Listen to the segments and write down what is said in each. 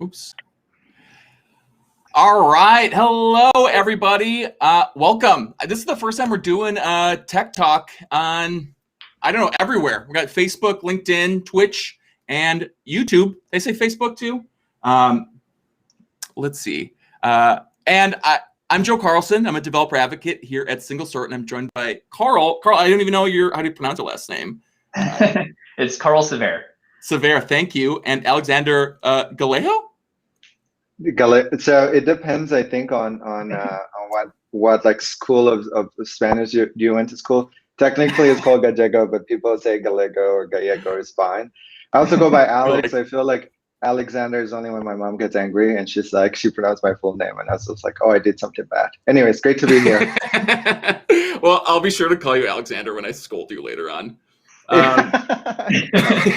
Oops. All right. Hello, everybody. Welcome. This is the first time we're doing Tech Talk on, I don't know, everywhere. We got Facebook, LinkedIn, Twitch, and YouTube. They say Facebook too. Let's see. I'm Joe Carlson. I'm a developer advocate here at SingleStore, and I'm joined by Carl. Carl, I don't even know how do you pronounce your last name? It's Carl Sever. Sever, thank you. And Alexander Galejo? So it depends, I think, on what like school of Spanish you went to school. Technically, it's called Gallego, but people say Gallego or Gallego is fine. I also go by Alex. I feel like Alexander is only when my mom gets angry and she's like, she pronounced my full name, and I was just like, oh, I did something bad. Anyways, great to be here. Well, I'll be sure to call you Alexander when I scold you later on.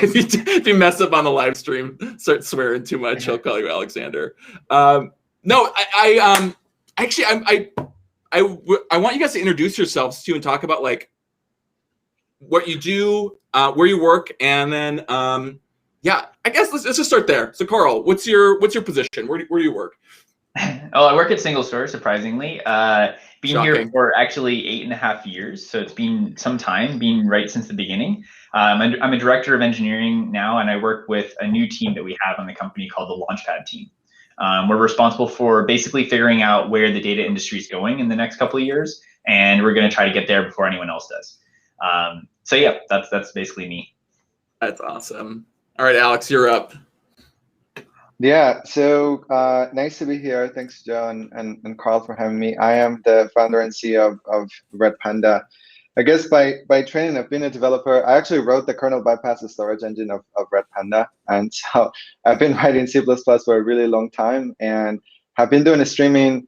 If you mess up on the live stream, start swearing too much, I'll call you Alexander. No, I want you guys to introduce yourselves too and talk about like what you do, where you work, and then yeah, I guess let's just start there. So, Carl, what's your position? Where do you work? Oh, I work at SingleStore, surprisingly. Been Shocking. here for actually 8.5 years, so it's been some time, been right since the beginning. I'm a director of engineering now, and I work with a new team that we have on the company called the Launchpad team. We're responsible for basically figuring out where the data industry is going in the next couple of years, and we're going to try to get there before anyone else does. So yeah, that's basically me. That's awesome. All right, Alex, you're up. Yeah, so nice to be here. Thanks, Joe and Carl, for having me. I am the founder and CEO of Red Panda. I guess by training, I've been a developer. I actually wrote the kernel bypass storage engine of Red Panda. And so I've been writing C++ for a really long time and have been doing streaming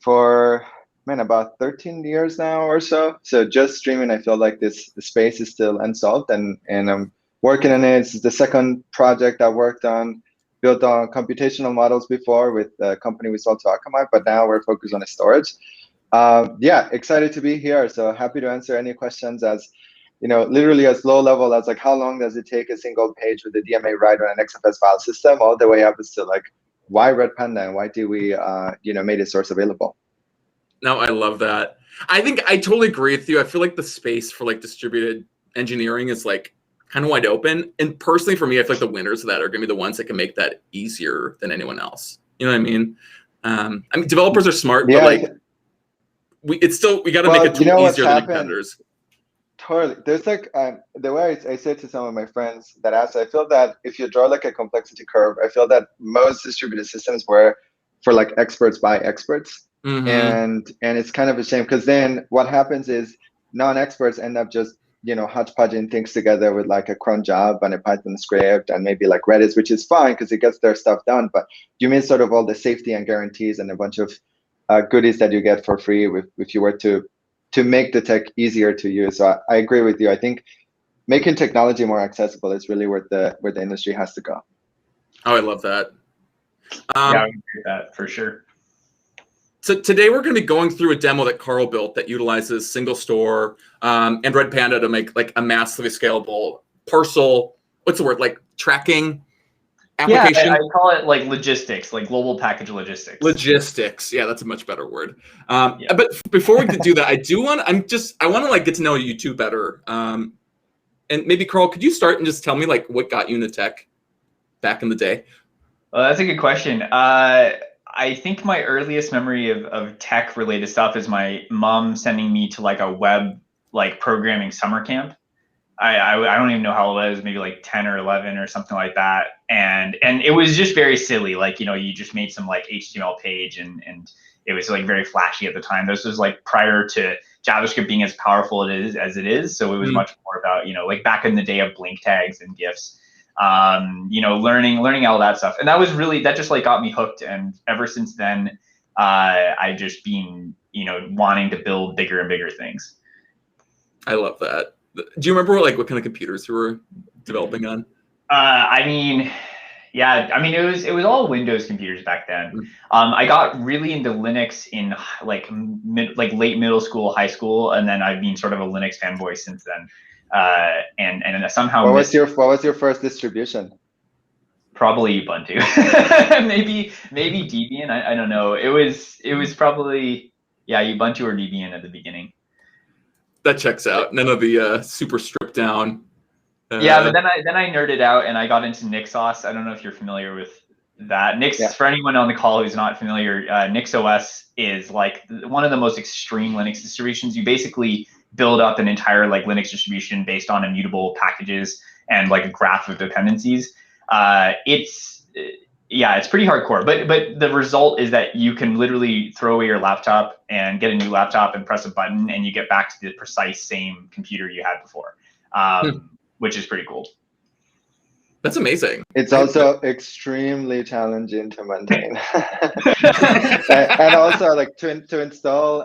for, about 13 years now or so. So just streaming, I feel like this space is still unsolved, and I'm working on it. It's the second project I worked on. Built on computational models before with the company we sold to Akamai, but now we're focused on storage. Yeah, excited to be here. So happy to answer any questions as, literally as low level as like how long does it take a single page with a DMA write on an XFS file system, all the way up as to like why Red Panda and why do we made a source available. No, I love that. I think I totally agree with you. I feel like the space for like distributed engineering is like kind of wide open. And personally, for me, I feel like the winners of that are going to be the ones that can make that easier than anyone else. You know what I mean? Developers are smart, yeah, but like we got to make it easier than competitors. Totally. There's like the way I say to some of my friends that ask, I feel that if you draw like a complexity curve, I feel that most distributed systems were for like experts by experts. Mm-hmm. And it's kind of a shame because then what happens is non-experts end up just hodgepodging things together with like a cron job and a Python script and maybe like Redis, which is fine because it gets their stuff done. But you miss sort of all the safety and guarantees and a bunch of goodies that you get for free if you were to make the tech easier to use. So I agree with you. I think making technology more accessible is really where the industry has to go. Oh, I love that. Yeah, I agree with that for sure. So today we're going to be going through a demo that Carl built that utilizes SingleStore and Red Panda to make like a massively scalable parcel. What's the word? Like tracking application? Yeah, I call it like logistics, like global package logistics. Logistics. Yeah, that's a much better word. But before we do that, I want to like get to know you two better. And maybe Carl, could you start and just tell me like what got you into tech back in the day? Well, that's a good question. I think my earliest memory of tech related stuff is my mom sending me to like a web like programming summer camp. I don't even know how old I was, maybe like 10 or 11 or something like that. And it was just very silly. Like, you just made some like HTML page and it was like very flashy at the time. This was like prior to JavaScript being as powerful as it is. So it was much more about, like back in the day of blink tags and GIFs. Learning all that stuff, and that just like got me hooked, and ever since then I just been wanting to build bigger and bigger things. I love that. Do you remember like what kind of computers you were developing on? It was all Windows computers back then. I got really into Linux in like late middle school, high school, and then I've been sort of a Linux fanboy since then. And somehow what was your first distribution? Probably Ubuntu. maybe Debian. I don't know. It was probably Ubuntu or Debian at the beginning. That checks out. None of the super stripped down. Yeah, but then I nerded out and I got into NixOS. I don't know if you're familiar with that. For anyone on the call who's not familiar, NixOS is like one of the most extreme Linux distributions. You basically build up an entire like Linux distribution based on immutable packages and like a graph of dependencies. It's pretty hardcore, but the result is that you can literally throw away your laptop and get a new laptop and press a button and you get back to the precise same computer you had before, which is pretty cool. That's amazing. It's also extremely challenging to maintain. And also like to install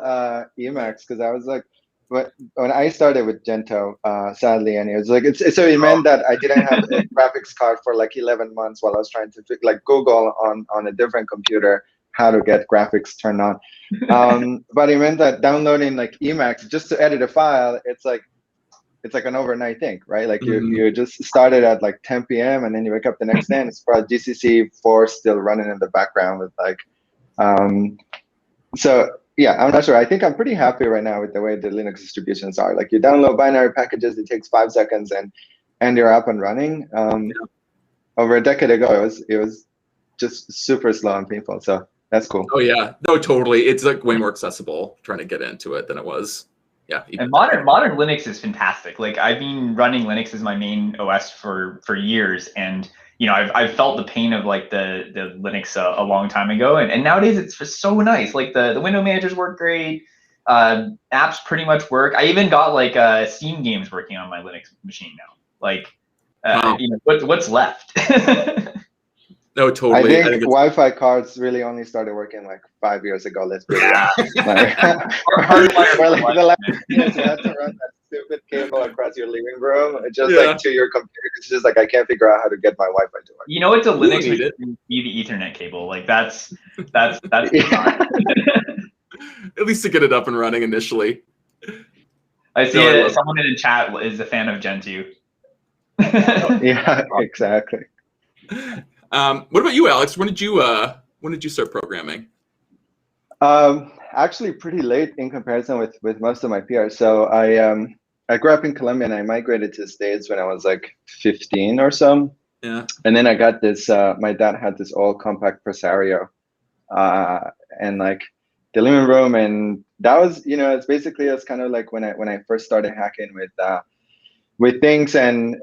Emacs, because I was like, when I started with Gentoo, sadly, and it was like so it meant that I didn't have a graphics card for like 11 months while I was trying to like Google on a different computer how to get graphics turned on. But it meant that downloading like Emacs just to edit a file, it's like an overnight thing, right? Like you just started at like 10 p.m. and then you wake up the next day and it's probably GCC 4 still running in the background with like, so yeah, I'm not sure. I think I'm pretty happy right now with the way the Linux distributions are. Like you download binary packages, it takes 5 seconds and you're up and running. Over a decade ago, it was just super slow and painful. So that's cool. Oh yeah, no, totally. It's like way more accessible trying to get into it than it was. Yeah. And modern Linux is fantastic. Like I've been running Linux as my main OS for years, and you know I've felt the pain of like the Linux a long time ago, and nowadays it's just so nice. Like the window managers work great, apps pretty much work. I even got like Steam games working on my Linux machine now. Like you know what's left. No, totally. I think Wi-Fi cards really only started working like 5 years ago. Let's be real. For like the last years, you had to run that stupid cable across your living room, just like to your computer. It's just like I can't figure out how to get my Wi-Fi to work. You know, it's a Linux machine, the Ethernet cable. Like that's at least to get it up and running initially. I see someone in the chat is a fan of Gentoo. Yeah, exactly. What about you, Alex? When did you start programming? Actually, pretty late in comparison with most of my peers. So I grew up in Colombia and I migrated to the States when I was like 15 or so. Yeah. And then I got this. My dad had this old compact Presario, and like the living room, and that was it's basically kind of like when I first started hacking with things and.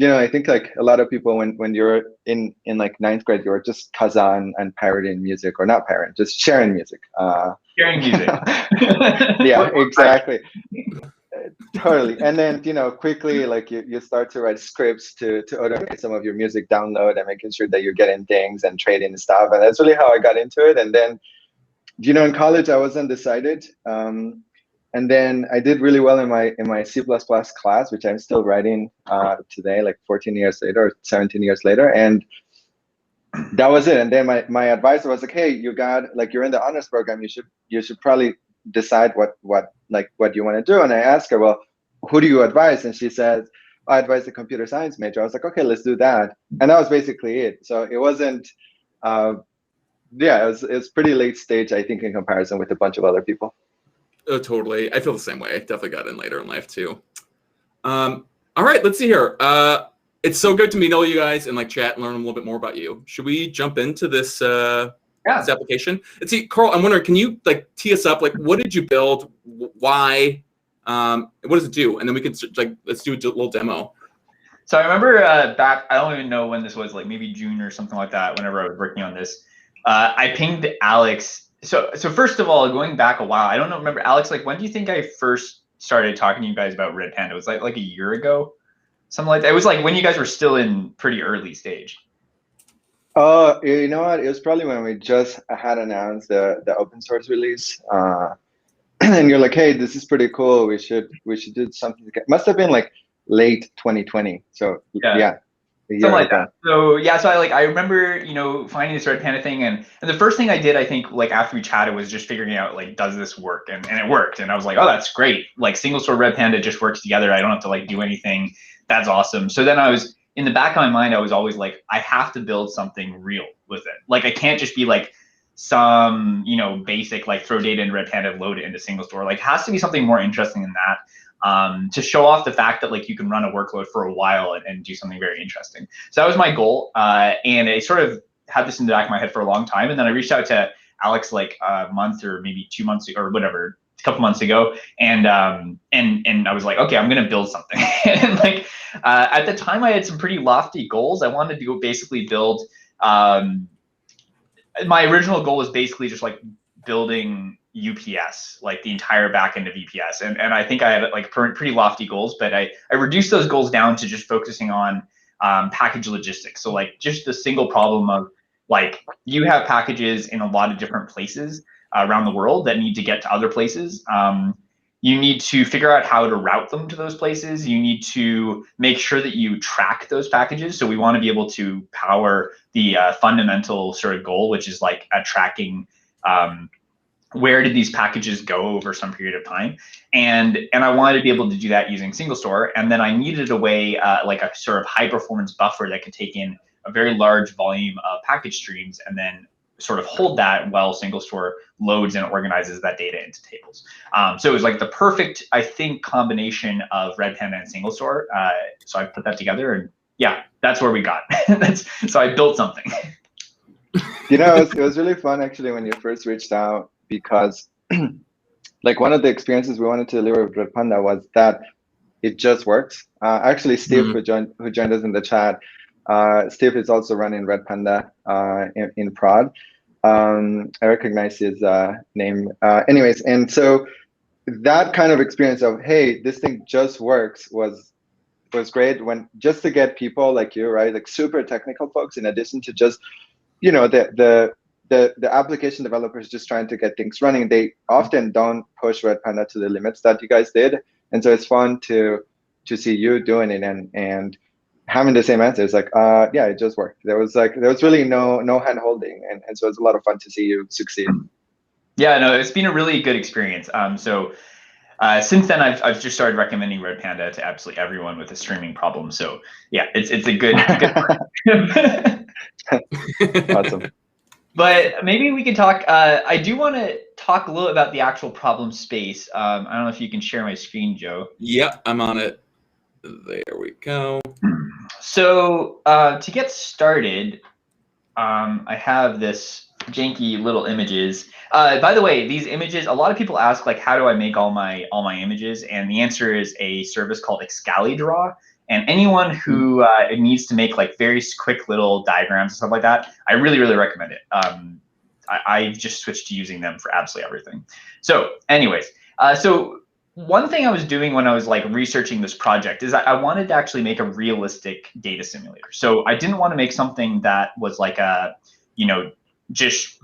I think like a lot of people when you're in like 9th grade, you're just Kazaa and pirating music, or not pirating, just sharing music. Sharing music. Yeah, exactly. Totally. And then quickly like you start to write scripts to automate some of your music download and making sure that you're getting things and trading stuff. And that's really how I got into it. And then in college I was undecided. And then I did really well in my C++ class, which I'm still writing today, like 14 years later, or 17 years later. And that was it. And then my advisor was like, hey, you're in the honors program. You should probably decide what you want to do. And I asked her, well, who do you advise? And she says, I advise the computer science major. I was like, okay, let's do that. And that was basically it. So it wasn't, it was pretty late stage, I think, in comparison with a bunch of other people. Oh, totally. I feel the same way. I definitely got in later in life too. All right, let's see here. It's so good to meet all you guys and like chat and learn a little bit more about you. Should we jump into this this application? And see, Carl, I'm wondering, can you like tee us up? Like, what did you build? Why? What does it do? And then we can like let's do a little demo. So I remember back. I don't even know when this was. Like maybe June or something like that. Whenever I was working on this, I pinged Alex. So first of all, going back a while, I don't know. Remember, Alex? Like, when do you think I first started talking to you guys about Red Panda? It was like a year ago, something like that. It was like when you guys were still in pretty early stage. Oh, you know what? It was probably when we just had announced the open source release, and you're like, "Hey, this is pretty cool. We should do something." Must have been like late 2020. So yeah. Something like that. So I remember, finding this Red Panda thing, and the first thing I did, I think, like after we chatted, was just figuring out like, does this work? And it worked. And I was like, oh, that's great. Like SingleStore Red Panda just works together. I don't have to like do anything. That's awesome. So then I was in the back of my mind, I was always like, I have to build something real with it. Like, I can't just be like some, you know, basic, like throw data in Red Panda, load it into SingleStore. Like, it has to be something more interesting than that, to show off the fact that like you can run a workload for a while and do something very interesting. So that was my goal. And I sort of had this in the back of my head for a long time. And then I reached out to Alex like a month or maybe 2 months or whatever, a couple months ago, and I was like, okay, I'm gonna build something. And like at the time, I had some pretty lofty goals. I wanted to go basically build. My original goal was basically just like building UPS, like the entire back end of UPS, and I think I had like pretty lofty goals, but I reduced those goals down to just focusing on package logistics. So like just the single problem of like you have packages in a lot of different places around the world that need to get to other places. You need to figure out how to route them to those places. You need to make sure that you track those packages. So we want to be able to power the fundamental sort of goal, which is like tracking where did these packages go over some period of time. And I wanted to be able to do that using SingleStore. And then I needed a way, like a sort of high performance buffer that could take in a very large volume of package streams and then sort of hold that while SingleStore loads and organizes that data into tables. So it was like the perfect, I think, combination of Red Panda and SingleStore. So I put that together, and yeah, that's where we got. So I built something. You know, it was really fun actually when you first reached out, because like one of the experiences we wanted to deliver with Red Panda was that it just works. Actually, Steve, who joined us in the chat, Steve is also running Red Panda in prod. I recognize his name. Anyways, and so that kind of experience of, hey, this thing just works was great, when just to get people like you, right, like super technical folks, in addition to just, you know, the application developers just trying to get things running. They often don't push Red Panda to the limits that you guys did, and so it's fun to see you doing it and having the same answers. Like, yeah, it just worked. There was really no hand holding, and so it's a lot of fun to see you succeed. Yeah, no, it's been a really good experience. So since then, I've just started recommending Red Panda to absolutely everyone with a streaming problem. So yeah, it's a good. Awesome. But maybe we can talk. I do want to talk a little about the actual problem space. I don't know if you can share my screen, Joe. Yep, I'm on it. There we go. So to get started, I have this janky little images. By the way, these images, a lot of people ask like, how do I make all my images? And the answer is a service called ExcaliDraw. And anyone who needs to make like very quick little diagrams and stuff like that, I really, really recommend it. I've just switched to using them for absolutely everything. So anyways, so one thing I was doing when I was like researching this project is I wanted to actually make a realistic data simulator. So I didn't want to make something that was like a, you know, just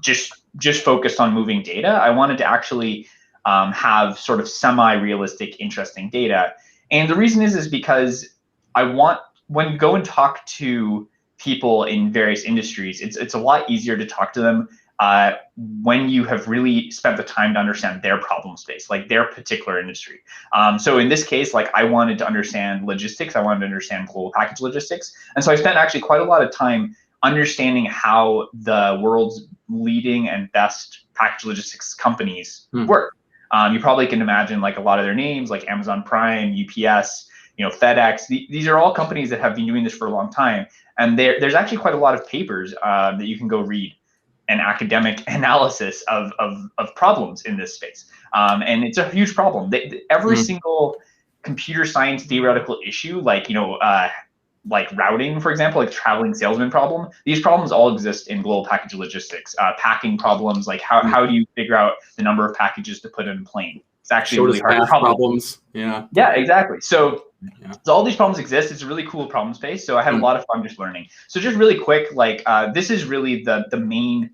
focused on moving data. I wanted to actually have sort of semi-realistic, interesting data. And the reason is because I want, when you go and talk to people in various industries, it's a lot easier to talk to them when you have really spent the time to understand their problem space, like their particular industry. So in this case, like I wanted to understand logistics, I wanted to understand global package logistics. And so I spent actually quite a lot of time understanding how the world's leading and best package logistics companies work. You probably can imagine like a lot of their names, like Amazon Prime, UPS, you know, FedEx. These are all companies that have been doing this for a long time. And there's actually quite a lot of papers that you can go read, an academic analysis of problems in this space. And it's a huge problem. Every single computer science theoretical issue, like, you know, like routing, for example, like traveling salesman problem, these problems all exist in global package logistics. Packing problems, like how do you figure out the number of packages to put in a plane? It's actually really hard problems. Yeah, exactly. So all these problems exist. It's a really cool problem space. So I had a lot of fun just learning. So just really quick, like this is really the main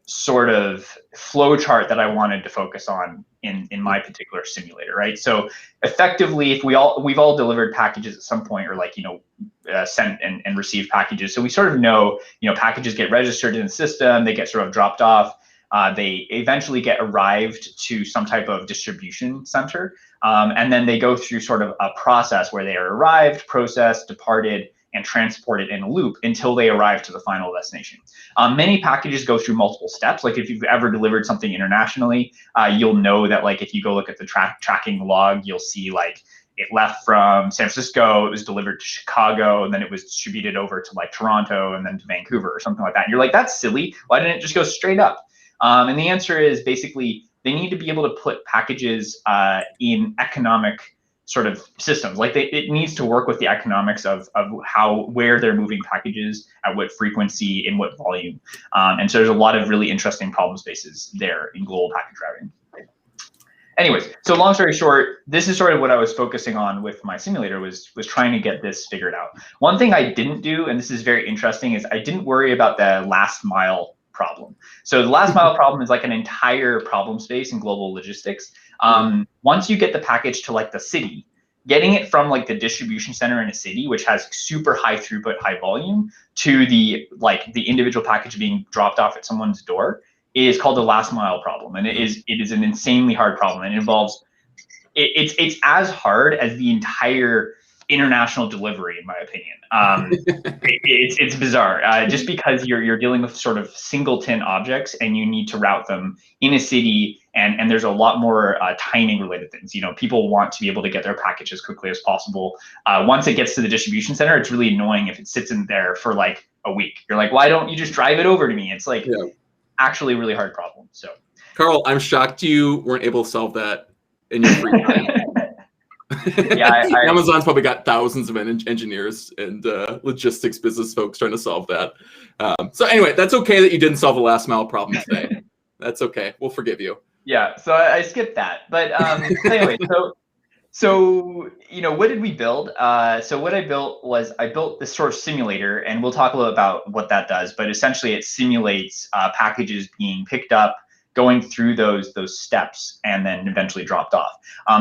sort of flow chart that I wanted to focus on in my particular simulator, right? So effectively, if we've all delivered packages at some point, or like, you know, sent and received packages. So we sort of know, you know, packages get registered in the system, they get sort of dropped off. They eventually get arrived to some type of distribution center. And then they go through sort of a process where they are arrived, processed, departed, and transport it in a loop until they arrive to the final destination. Many packages go through multiple steps. Like if you've ever delivered something internationally, you'll know that like if you go look at the tracking log, you'll see like it left from San Francisco, it was delivered to Chicago, and then it was distributed over to like Toronto and then to Vancouver or something like that. And you're like, that's silly. Why didn't it just go straight up? And the answer is basically they need to be able to put packages in economic sort of systems. Like it needs to work with the economics of where they're moving packages, at what frequency, in what volume. And so there's a lot of really interesting problem spaces there in global package routing. Anyways, so long story short, this is sort of what I was focusing on with my simulator was trying to get this figured out. One thing I didn't do, and this is very interesting, is I didn't worry about the last mile problem. So the last mile problem is like an entire problem space in global logistics. Once you get the package to like the city, getting it from like the distribution center in a city, which has super high throughput, high volume, to the individual package being dropped off at someone's door is called the last mile problem. And it is an insanely hard problem. And it involves, it's as hard as the entire international delivery, in my opinion. It's bizarre, just because you're dealing with sort of singleton objects and you need to route them in a city, and there's a lot more timing related things. You know, people want to be able to get their package as quickly as possible. Once it gets to the distribution center, it's really annoying if it sits in there for like a week. You're like, why don't you just drive it over to me? It's like actually a really hard problem. So Carl, I'm shocked you weren't able to solve that in your free time. Yeah, Amazon's probably got thousands of engineers and logistics business folks trying to solve that. So anyway, that's okay that you didn't solve the last mile problem today. That's okay. We'll forgive you. Yeah, so I skipped that. But anyway, so you know, what did we build? So what I built was I built this sort of simulator, and we'll talk a little about what that does. But essentially, it simulates packages being picked up, going through those steps, and then eventually dropped off.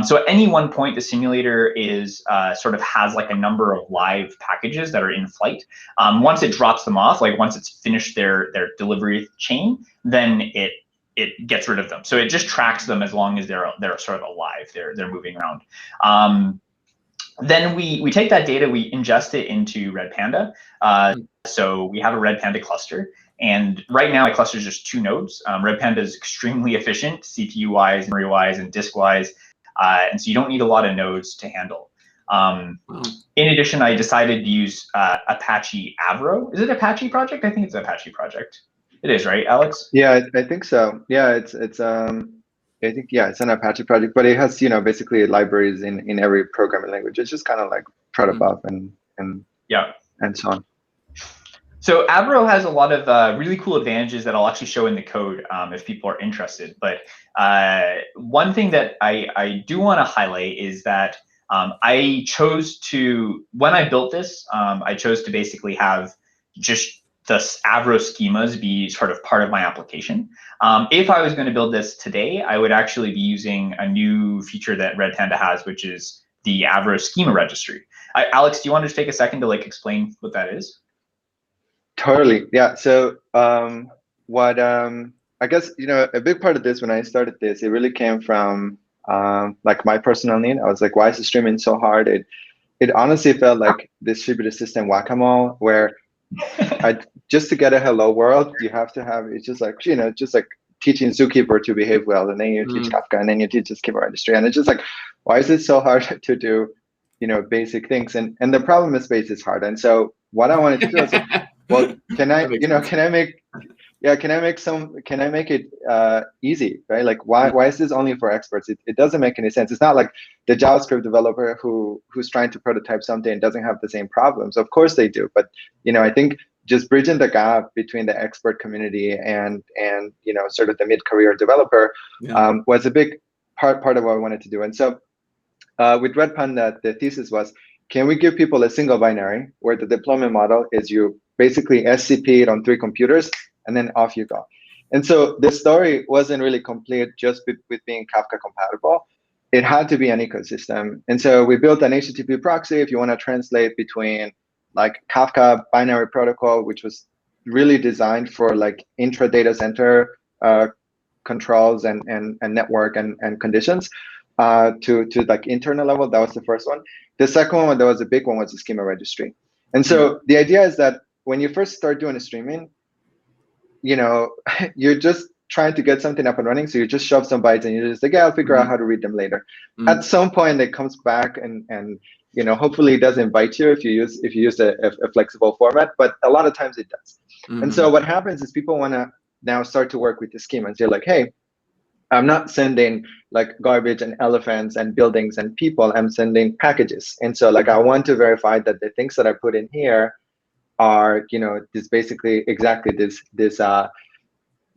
So at any one point, the simulator is sort of has like a number of live packages that are in flight. Once it drops them off, like once it's finished their delivery chain, then it gets rid of them. So it just tracks them as long as they're sort of alive. They're moving around. Then we take that data, we ingest it into Red Panda. So we have a Red Panda cluster. And right now, my cluster is just 2 nodes. Red Panda is extremely efficient, CPU-wise, memory-wise, and disk-wise. And so you don't need a lot of nodes to handle. In addition, I decided to use Apache Avro. Is it Apache project? I think it's an Apache project. It is, right, Alex? Yeah, I think so. Yeah, it's I think it's an Apache project, but it has basically libraries in every programming language. It's just kind of like protobuf and so on. So Avro has a lot of really cool advantages that I'll actually show in the code if people are interested. But one thing that I do want to highlight is that I chose to, when I built this, I chose to basically have just the Avro schemas be sort of part of my application. If I was going to build this today, I would actually be using a new feature that Red Panda has, which is the Avro schema registry. Alex, do you want to just take a second to like explain what that is? Totally. Yeah. So what I guess a big part of this when I started this, it really came from like my personal need. I was like, why is the streaming so hard? It honestly felt like distributed system whack-a-mole, where just to get a hello world, you have to have, it's just like just like teaching Zookeeper to behave well, and then you teach Kafka, and then you teach the schema registry, and it's just like, why is it so hard to do basic things? And the problem is space is hard. And so what I wanted to do is, well, can I make it easy, right? Like why is this only for experts? It doesn't make any sense. It's not like the JavaScript developer who's trying to prototype something and doesn't have the same problems. Of course they do, but I think just bridging the gap between the expert community and sort of the mid-career developer was a big part of what I wanted to do. And so with Red Panda, the thesis was, can we give people a single binary where the deployment model is you basically SCP it on 3 computers and then off you go? And so the story wasn't really complete just with being Kafka compatible. It had to be an ecosystem. And so we built an HTTP proxy if you want to translate between like Kafka binary protocol, which was really designed for like intra data center controls and network and conditions to like internal level. That was the first one. The second one that was a big one was the schema registry. And so the idea is that when you first start doing a streaming, you know, you're just trying to get something up and running. So you just shove some bytes and you're just like, yeah, I'll figure out how to read them later. At some point it comes back and you know, hopefully it doesn't bite you if you use a flexible format, but a lot of times it does. And so what happens is people want to now start to work with the schema and say like, hey, I'm not sending like garbage and elephants and buildings and people, I'm sending packages. And so like, I want to verify that the things that I put in here are, you know, this basically exactly this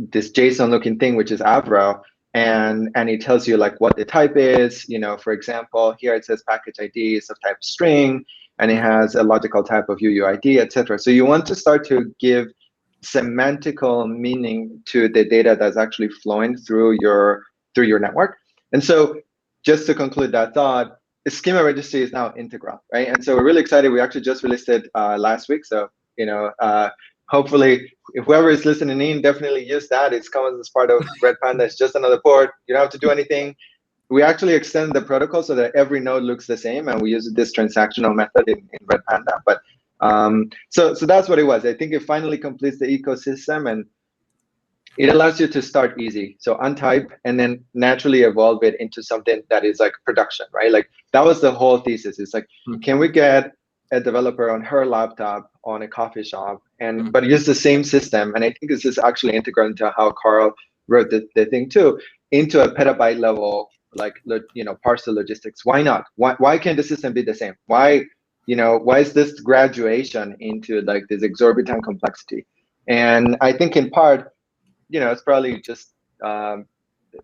JSON looking thing, which is Avro. And it tells you like what the type is, you know, for example, here it says package ID is of type string, and it has a logical type of UUID, etc. So you want to start to give semantical meaning to the data that's actually flowing through your network. And so just to conclude that thought, the schema registry is now integral, right? And so we're really excited. We actually just released it last week. So, you know, hopefully whoever is listening in, definitely use that. It's comes as part of Red Panda. It's just another port. You don't have to do anything. We actually extend the protocol so that every node looks the same, and we use this transactional method in Red Panda. But so that's what it was. I think it finally completes the ecosystem, and it allows you to start easy. So untype and then naturally evolve it into something that is like production, right? Like that was the whole thesis. It's like, can we get a developer on her laptop on a coffee shop but use the same system? And I think this is actually integral into how Carl wrote the thing too, into a petabyte level, like, you know, parcel logistics. Why not? Why can't the system be the same? Why, you know, why is this graduation into like this exorbitant complexity? And I think in part, you know, it's probably just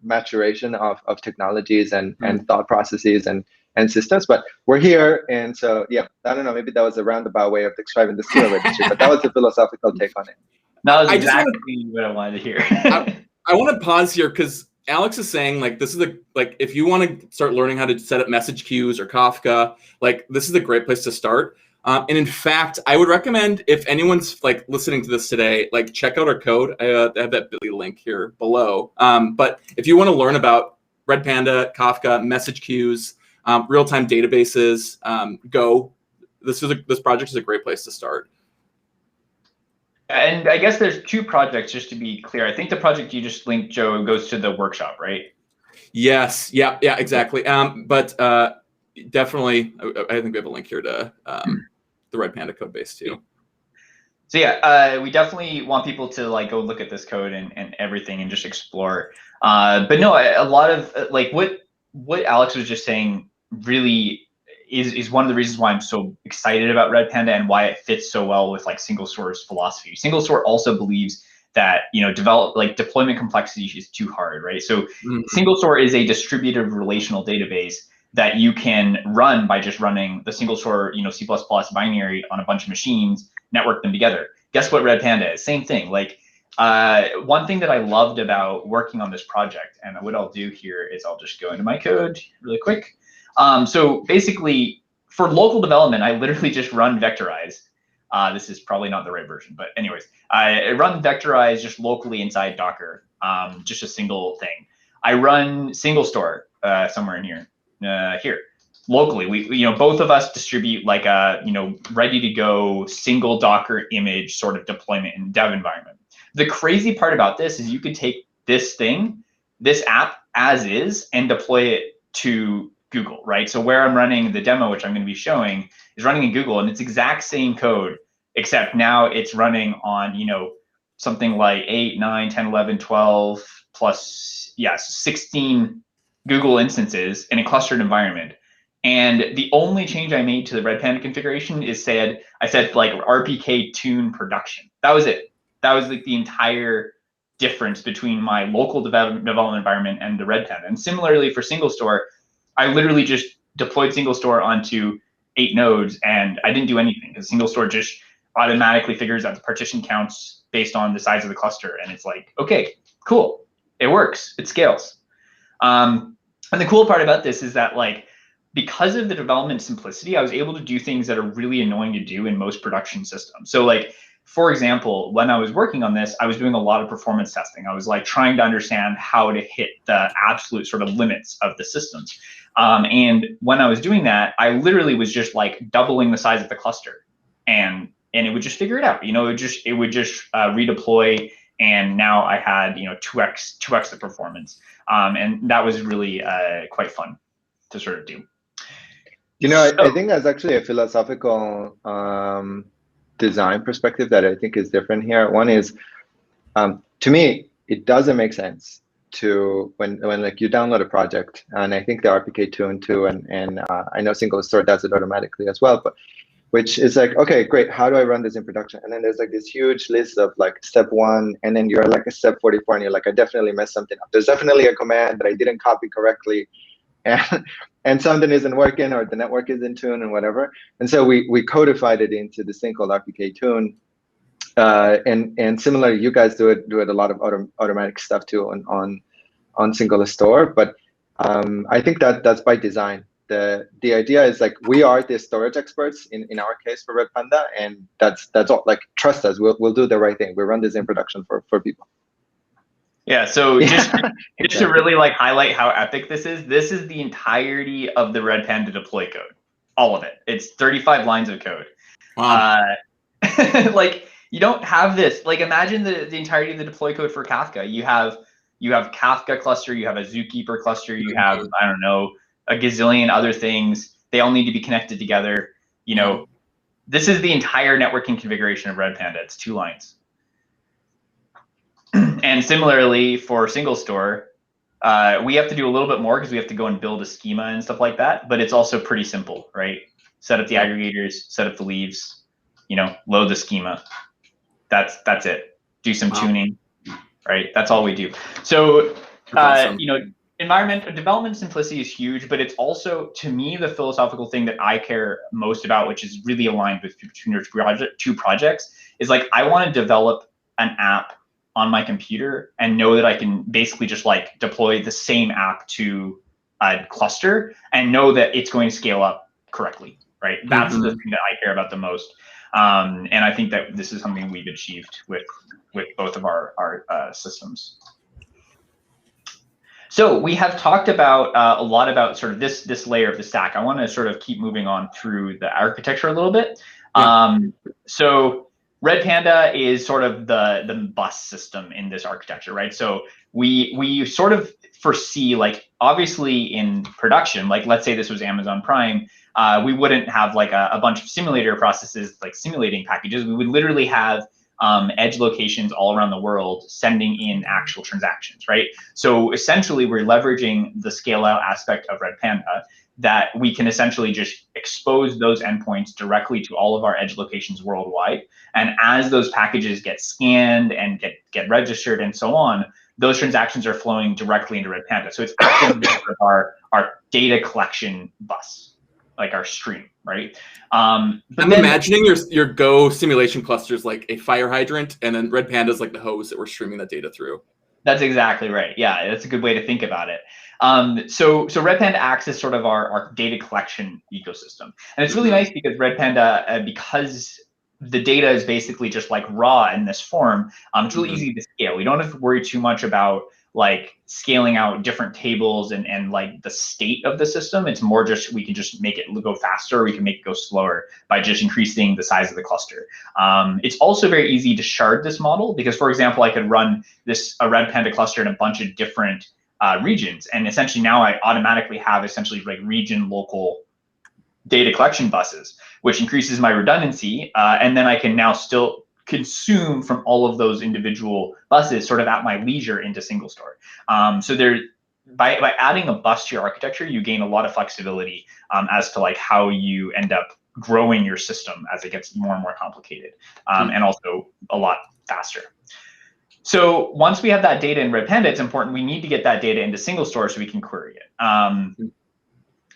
maturation of technologies and thought processes and systems. But we're here, and so yeah, I don't know, maybe that was a roundabout way of describing the schema registry, but that was the philosophical take on it. That was exactly what I wanted to hear. I want to pause here because Alex is saying like this is like if you want to start learning how to set up message queues or Kafka, like this is a great place to start. And in fact, I would recommend if anyone's like listening to this today, like check out our code. I have that Bitly link here below. But if you want to learn about Red Panda, Kafka, message queues, real-time databases, Go, this project is a great place to start. And I guess there's two projects, just to be clear. I think the project you just linked, Joe, goes to the workshop, right? Yes. Yeah, exactly. But definitely, I think we have a link here to the Red Panda code base too. So yeah, we definitely want people to like go look at this code and everything and just explore. But no, a lot of like what Alex was just saying really is one of the reasons why I'm so excited about Red Panda and why it fits so well with like SingleStore's philosophy. SingleStore also believes that, you know, deployment complexity is too hard, right? So SingleStore is a distributed relational database that you can run by just running the SingleStore, you know, C++ binary on a bunch of machines, network them together. Guess what Red Panda is? Same thing. Like one thing that I loved about working on this project, and what I'll do here is I'll just go into my code really quick. So basically, for local development, I literally just run vectorize. This is probably not the right version, but anyways, I run vectorize just locally inside Docker, just a single thing. I run SingleStore somewhere in here, here locally. We both of us distribute like a ready to go single Docker image sort of deployment in dev environment. The crazy part about this is you could take this app as is, and deploy it to Google, right? So where I'm running the demo, which I'm going to be showing, is running in Google, and it's exact same code, except now it's running on, something like 8, 9, 10, 11, 12 plus, 16 Google instances in a clustered environment. And the only change I made to the Red Panda configuration is I said like RPK tune production. That was it. That was like the entire difference between my local development environment and the Red Panda. And similarly for SingleStore, I literally just deployed SingleStore onto 8 nodes, and I didn't do anything because SingleStore just automatically figures out the partition counts based on the size of the cluster. And it's like, okay, cool. It works. It scales. And the cool part about this is that because of the development simplicity, I was able to do things that are really annoying to do in most production systems. So for example, when I was working on this, I was doing a lot of performance testing. I was trying to understand how to hit the absolute sort of limits of the systems. And when I was doing that, I literally was just doubling the size of the cluster. and it would just figure it out. It would just redeploy, and now I had 2x the performance, and that was really quite fun to sort of do. I think that's actually a philosophical design perspective that I think is different here. One is, to me, it doesn't make sense to when like you download a project, and I think the RPK tune too, and I know SingleStore does it automatically as well, but which is like, okay, great, how do I run this in production? And then there's like this huge list of like step 1, and then you're like a step 44, and you're like, I definitely messed something up. There's definitely a command that I didn't copy correctly, and something isn't working, or the network is in tune and whatever. And so we codified it into this thing called RPK tune. And similarly, you guys do it a lot of automatic stuff too on SingleStore, but I think that's by design. The idea is like, we are the storage experts in our case for Red Panda, and that's all. Like, trust us, we'll do the right thing. We run this in production for people. Yeah, so just to really like highlight how epic this is the entirety of the Red Panda deploy code, all of it. It's 35 lines of code. Wow. Like, you don't have this. Like, imagine the entirety of the deploy code for Kafka. You have Kafka cluster, you have a Zookeeper cluster, you have, I don't know, a gazillion other things. They all need to be connected together. This is the entire networking configuration of Red Panda. It's 2 lines. And similarly for SingleStore, we have to do a little bit more because we have to go and build a schema and stuff like that. But it's also pretty simple, right? Set up the aggregators, set up the leaves, load the schema. That's it. Do some tuning, right? That's all we do. So, awesome. Environmental development simplicity is huge, but it's also, to me, the philosophical thing that I care most about, which is really aligned with between your 2 projects, is like, I want to develop an app on my computer and know that I can basically just like deploy the same app to a cluster and know that it's going to scale up correctly, right? That's the thing that I care about the most. And I think that this is something we've achieved with both of our systems. So we have talked about a lot about sort of this layer of the stack. I want to sort of keep moving on through the architecture a little bit. So Red Panda is sort of the bus system in this architecture, right? So we sort of foresee, like, obviously in production, like let's say this was Amazon Prime, we wouldn't have like a bunch of simulator processes, like simulating packages. We would literally have edge locations all around the world sending in actual transactions, right? So essentially, we're leveraging the scale out aspect of Red Panda, that we can essentially just expose those endpoints directly to all of our edge locations worldwide. And as those packages get scanned and get registered and so on, those transactions are flowing directly into Red Panda. So it's acting as our data collection bus, like our stream, right? I'm imagining your Go simulation clusters like a fire hydrant, and then Red Panda's like the hose that we're streaming that data through. That's exactly right. Yeah, that's a good way to think about it. So Red Panda acts as sort of our data collection ecosystem. And it's really nice because Red Panda, because the data is basically just like raw in this form, it's really easy to scale. We don't have to worry too much about like scaling out different tables and like the state of the system. It's more just, we can just make it go faster, or we can make it go slower by just increasing the size of the cluster. It's also very easy to shard this model because, for example, I could run a Red Panda cluster in a bunch of different regions. And essentially now I automatically have essentially like region local data collection buses, which increases my redundancy. And then I can now still consume from all of those individual buses sort of at my leisure into SingleStore. So by adding a bus to your architecture, you gain a lot of flexibility as to like how you end up growing your system as it gets more and more complicated, and also a lot faster. So once we have that data in Red Panda, it's important we need to get that data into SingleStore so we can query it.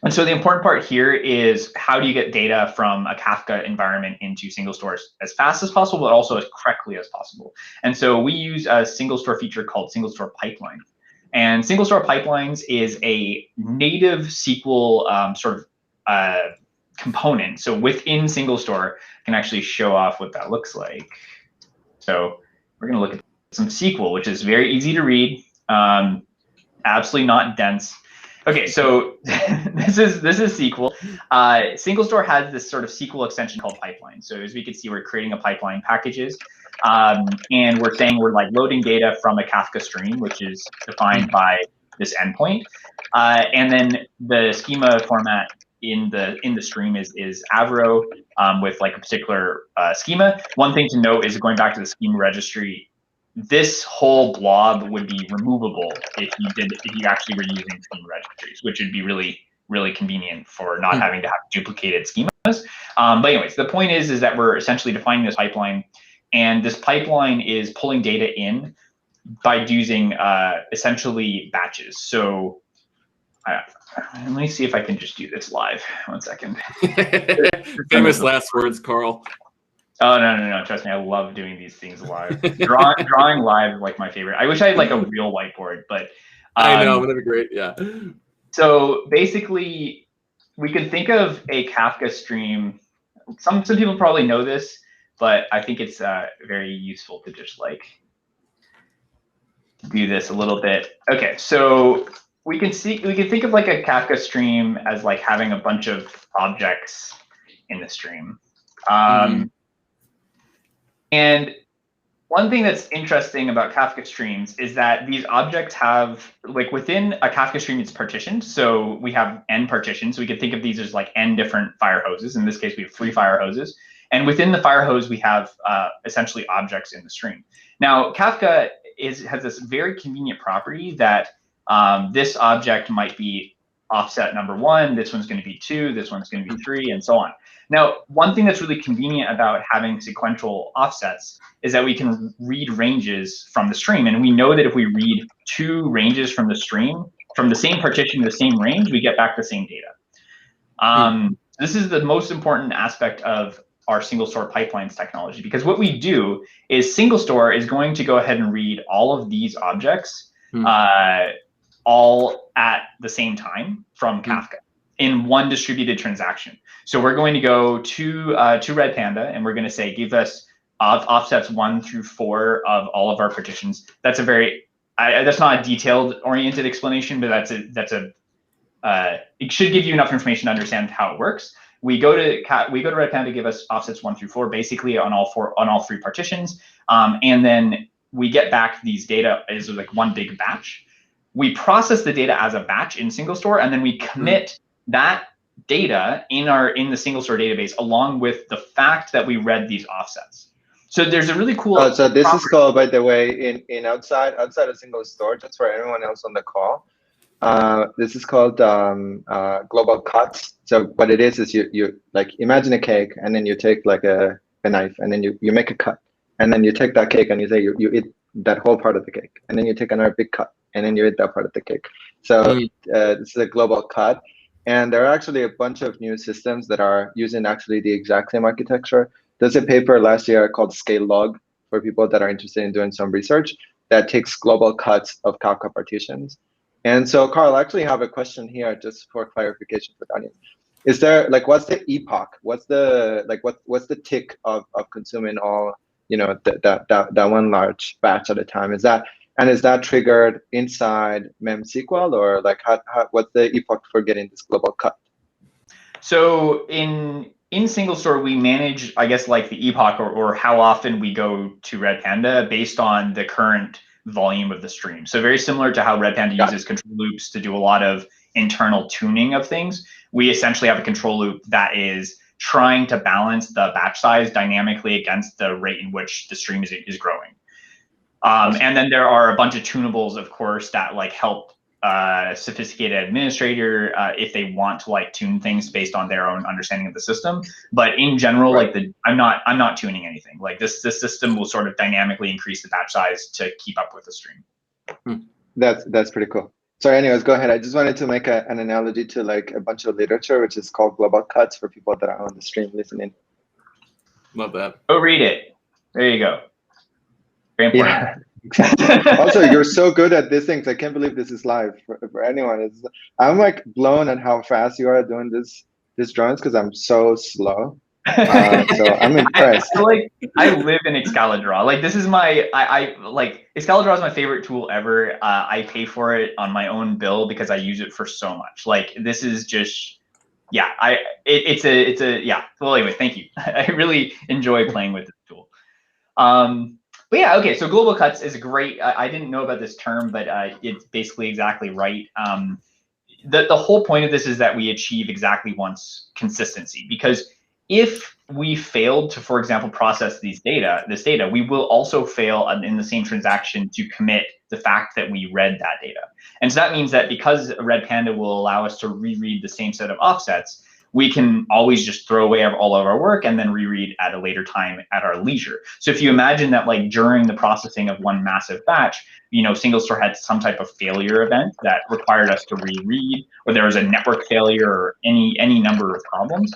And so the important part here is, how do you get data from a Kafka environment into SingleStore as fast as possible, but also as correctly as possible? And so we use a SingleStore feature called SingleStore Pipeline. And SingleStore Pipelines is a native SQL sort of component. So within SingleStore, I can actually show off what that looks like. So we're going to look at some SQL, which is very easy to read, absolutely not dense. Okay, so this is SQL. SingleStore has this sort of SQL extension called pipeline. So as we can see, we're creating a pipeline packages, and we're saying we're like loading data from a Kafka stream, which is defined by this endpoint, and then the schema format in the stream is Avro with like a particular schema. One thing to note is going back to the schema registry. This whole blob would be removable if you actually were using schema registries, which would be really convenient for not having to have duplicated schemas. But anyways, the point is that we're essentially defining this pipeline, and this pipeline is pulling data in by using essentially batches. So let me see if I can just do this live. 1 second. Famous last words, Carl. Oh, no. Trust me, I love doing these things live. Drawing live is like my favorite. I wish I had like a real whiteboard, but I know, that'd be great. Yeah. So basically, we could think of a Kafka stream. Some people probably know this, but I think it's very useful to just like do this a little bit. Okay, so we can think of like a Kafka stream as like having a bunch of objects in the stream. And one thing that's interesting about Kafka streams is that these objects have, like within a Kafka stream, it's partitioned. So we have n partitions. We could think of these as like n different fire hoses. In this case, we have 3 fire hoses. And within the fire hose, we have essentially objects in the stream. Now, Kafka has this very convenient property that this object might be offset number 1, this one's going to be 2, this one's going to be 3, and so on. Now, one thing that's really convenient about having sequential offsets is that we can read ranges from the stream. And we know that if we read 2 ranges from the stream, from the same partition to the same range, we get back the same data. This is the most important aspect of our SingleStore pipelines technology, because what we do is SingleStore is going to go ahead and read all of these objects all at the same time from Kafka in one distributed transaction. So we're going to go to Red Panda, and we're going to say, give us offsets 1 through 4 of all of our partitions. That's a very that's not a detailed oriented explanation, but it should give you enough information to understand how it works. We go to Red Panda to give us offsets 1 through 4, basically on all 3 partitions, and then we get back these data as like one big batch. We process the data as a batch in SingleStore, and then we commit that data in the SingleStore database along with the fact that we read these offsets. So there's a really cool. So this is called, by the way, in outside of SingleStore, just for everyone else on the call. This is called global cuts. So what it is you like imagine a cake, and then you take like a knife, and then you make a cut, and then you take that cake and you say you eat that whole part of the cake, and then you take another big cut, and then you eat that part of the cake. So this is a global cut. And there are actually a bunch of new systems that are using actually the exact same architecture. There's a paper last year called Scale Log for people that are interested in doing some research that takes global cuts of Kafka partitions. And so, Carl, I actually have a question here just for clarification for the audience. Is there like what's the epoch? What's the tick of consuming all that one large batch at a time? Is that triggered inside memSQL, or like what's the epoch for getting this global cut? So in SingleStore, we manage, I guess, like the epoch or how often we go to Red Panda based on the current volume of the stream. So very similar to how Red Panda uses control loops to do a lot of internal tuning of things. We essentially have a control loop that is trying to balance the batch size dynamically against the rate in which the stream is growing. And then there are a bunch of tunables, of course, that like help sophisticated administrator if they want to like tune things based on their own understanding of the system. But in general, like I'm not tuning anything. Like this system will sort of dynamically increase the batch size to keep up with the stream. That's pretty cool. Sorry, anyways, go ahead. I just wanted to make an analogy to like a bunch of literature, which is called global cuts for people that are on the stream listening. Love that. Go read it. There you go. Very important. Yeah. Also, you're so good at these things. I can't believe this is live for anyone. I'm like blown at how fast you are doing these drawings because I'm so slow. So I'm impressed. I live in Excalibur. Like this is my I like Excalidraw is my favorite tool ever. I pay for it on my own bill because I use it for so much. Like this is just, yeah, it's a yeah. Well, anyway, thank you. I really enjoy playing with this tool. But yeah, okay. So global cuts is great. I didn't know about this term, but it's basically exactly right. The whole point of this is that we achieve exactly once consistency, because if we failed to, for example, process this data, we will also fail in the same transaction to commit the fact that we read that data. And so that means that because Red Panda will allow us to reread the same set of offsets, we can always just throw away all of our work and then reread at a later time at our leisure. So if you imagine that, like, during the processing of one massive batch, SingleStore had some type of failure event that required us to reread, or there was a network failure or any number of problems,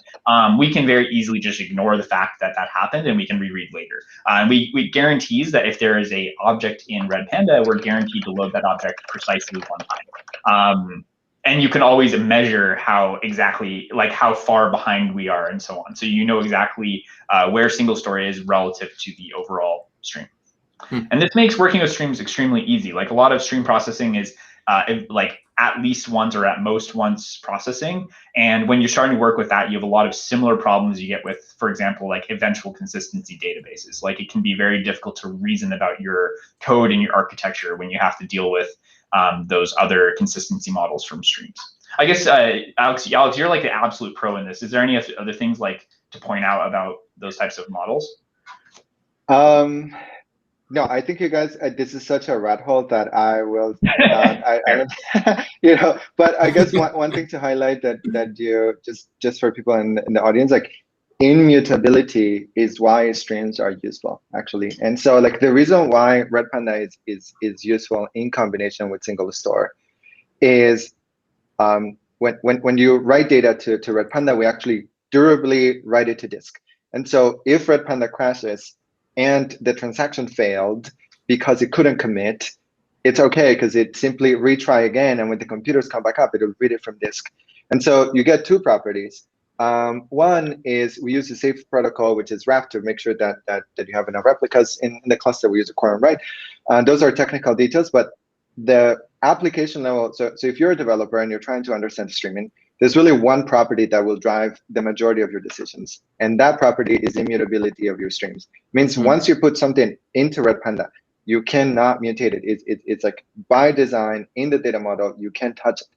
we can very easily just ignore the fact that that happened and we can reread later. We guarantees that if there is a object in Red Panda, we're guaranteed to load that object precisely one time. And you can always measure how exactly, like, how far behind we are and so on. So you know exactly where SingleStore is relative to the overall stream. And this makes working with streams extremely easy. Like, a lot of stream processing is like at least once or at most once processing. And when you're starting to work with that, you have a lot of similar problems you get with, for example, like eventual consistency databases. Like, it can be very difficult to reason about your code and your architecture when you have to deal with those other consistency models from streams. I guess, Alex, you're like the absolute pro in this. Is there any other things like to point out about those types of models? No, I think you guys, this is such a rat hole that I will not, I don't, but I guess one thing to highlight that you, just for people in the audience, like, immutability is why streams are useful, actually. And so, like, the reason why Red Panda is useful in combination with SingleStore is when you write data to Red Panda, we actually durably write it to disk. And so if Red Panda crashes and the transaction failed because it couldn't commit, it's okay, because it simply retry again, and when the computers come back up, it'll read it from disk. And so you get two properties. One is we use the safe protocol, which is wrap, to make sure that you have enough replicas in the cluster. We use a quorum write. Those are technical details, but the application level, so if you're a developer and you're trying to understand streaming, there's really one property that will drive the majority of your decisions. And that property is immutability of your streams. It means once you put something into Red Panda, you cannot mutate it. It's like, by design in the data model, you can't touch it.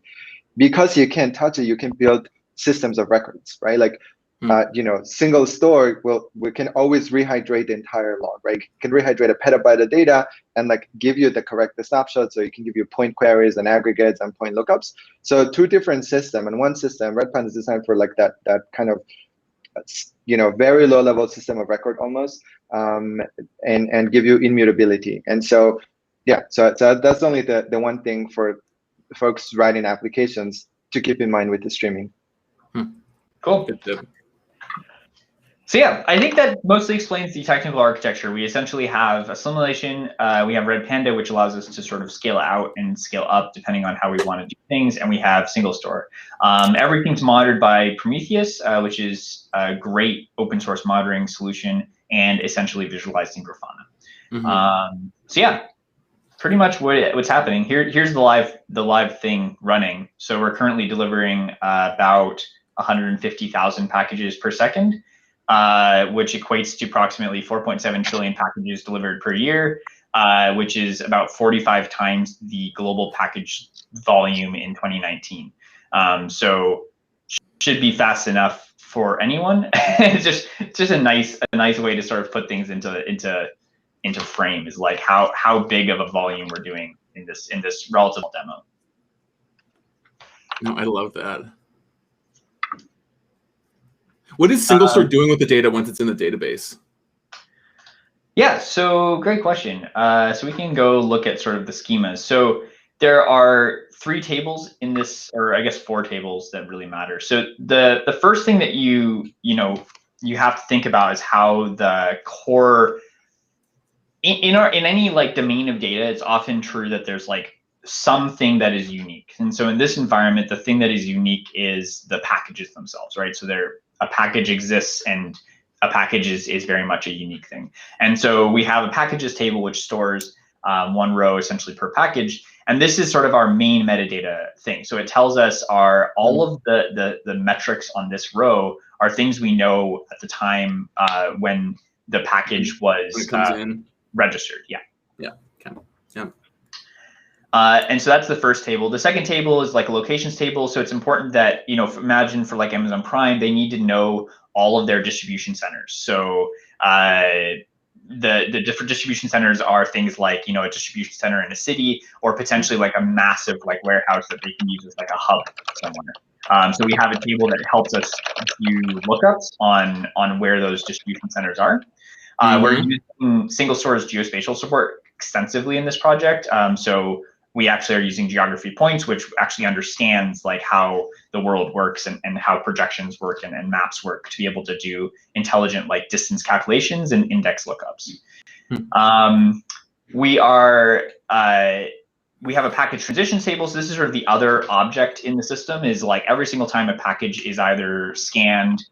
Because you can't touch it, you can build systems of records, right? Like, SingleStore, we can always rehydrate the entire log, right? You can rehydrate a petabyte of data and, like, give you the correct snapshot. So you can give you point queries and aggregates and point lookups. So two different systems, and one system, Red Panda, is designed for, like, that kind of very low level system of record almost, and give you immutability. And so yeah, so that's only the one thing for folks writing applications to keep in mind with the streaming. Cool. So yeah, I think that mostly explains the technical architecture. We essentially have a simulation. We have Red Panda, which allows us to sort of scale out and scale up depending on how we want to do things. And we have SingleStore. Everything's monitored by Prometheus, which is a great open source monitoring solution and essentially visualized in Grafana. So yeah, pretty much what's happening. Here's the live thing running. So we're currently delivering about 150,000 packages per second. Which equates to approximately 4.7 trillion packages delivered per year, which is about 45 times the global package volume in 2019. So should be fast enough for anyone. It's just a nice way to sort of put things into frame, is like how big of a volume we're doing in this relative demo. No, I love that. What is SingleStore doing with the data once it's in the database? Yeah, so great question. So we can go look at sort of the schemas. So there are 3 tables in this, or I guess 4 tables that really matter. So the first thing that you have to think about is how the core in any like domain of data, it's often true that there's like something that is unique. And so in this environment, the thing that is unique is the packages themselves, right? So a package exists, and a package is very much a unique thing. And so we have a packages table which stores one row essentially per package. And this is sort of our main metadata thing. So it tells us all of the metrics on this row are things we know at the time when the package was when it comes in. Registered. Yeah. Yeah. Okay. Yeah. And so that's the first table. The second table is like a locations table. So it's important that, imagine for like Amazon Prime, they need to know all of their distribution centers. So the different distribution centers are things like, a distribution center in a city, or potentially like a massive like warehouse that they can use as like a hub somewhere. So we have a table that helps us do lookups on where those distribution centers are. We're using SingleStore's geospatial support extensively in this project. So we actually are using geography points, which actually understands like how the world works and how projections work and maps work to be able to do intelligent like distance calculations and index lookups. We have a package transition table. So this is sort of the other object in the system, is like every single time a package is either scanned,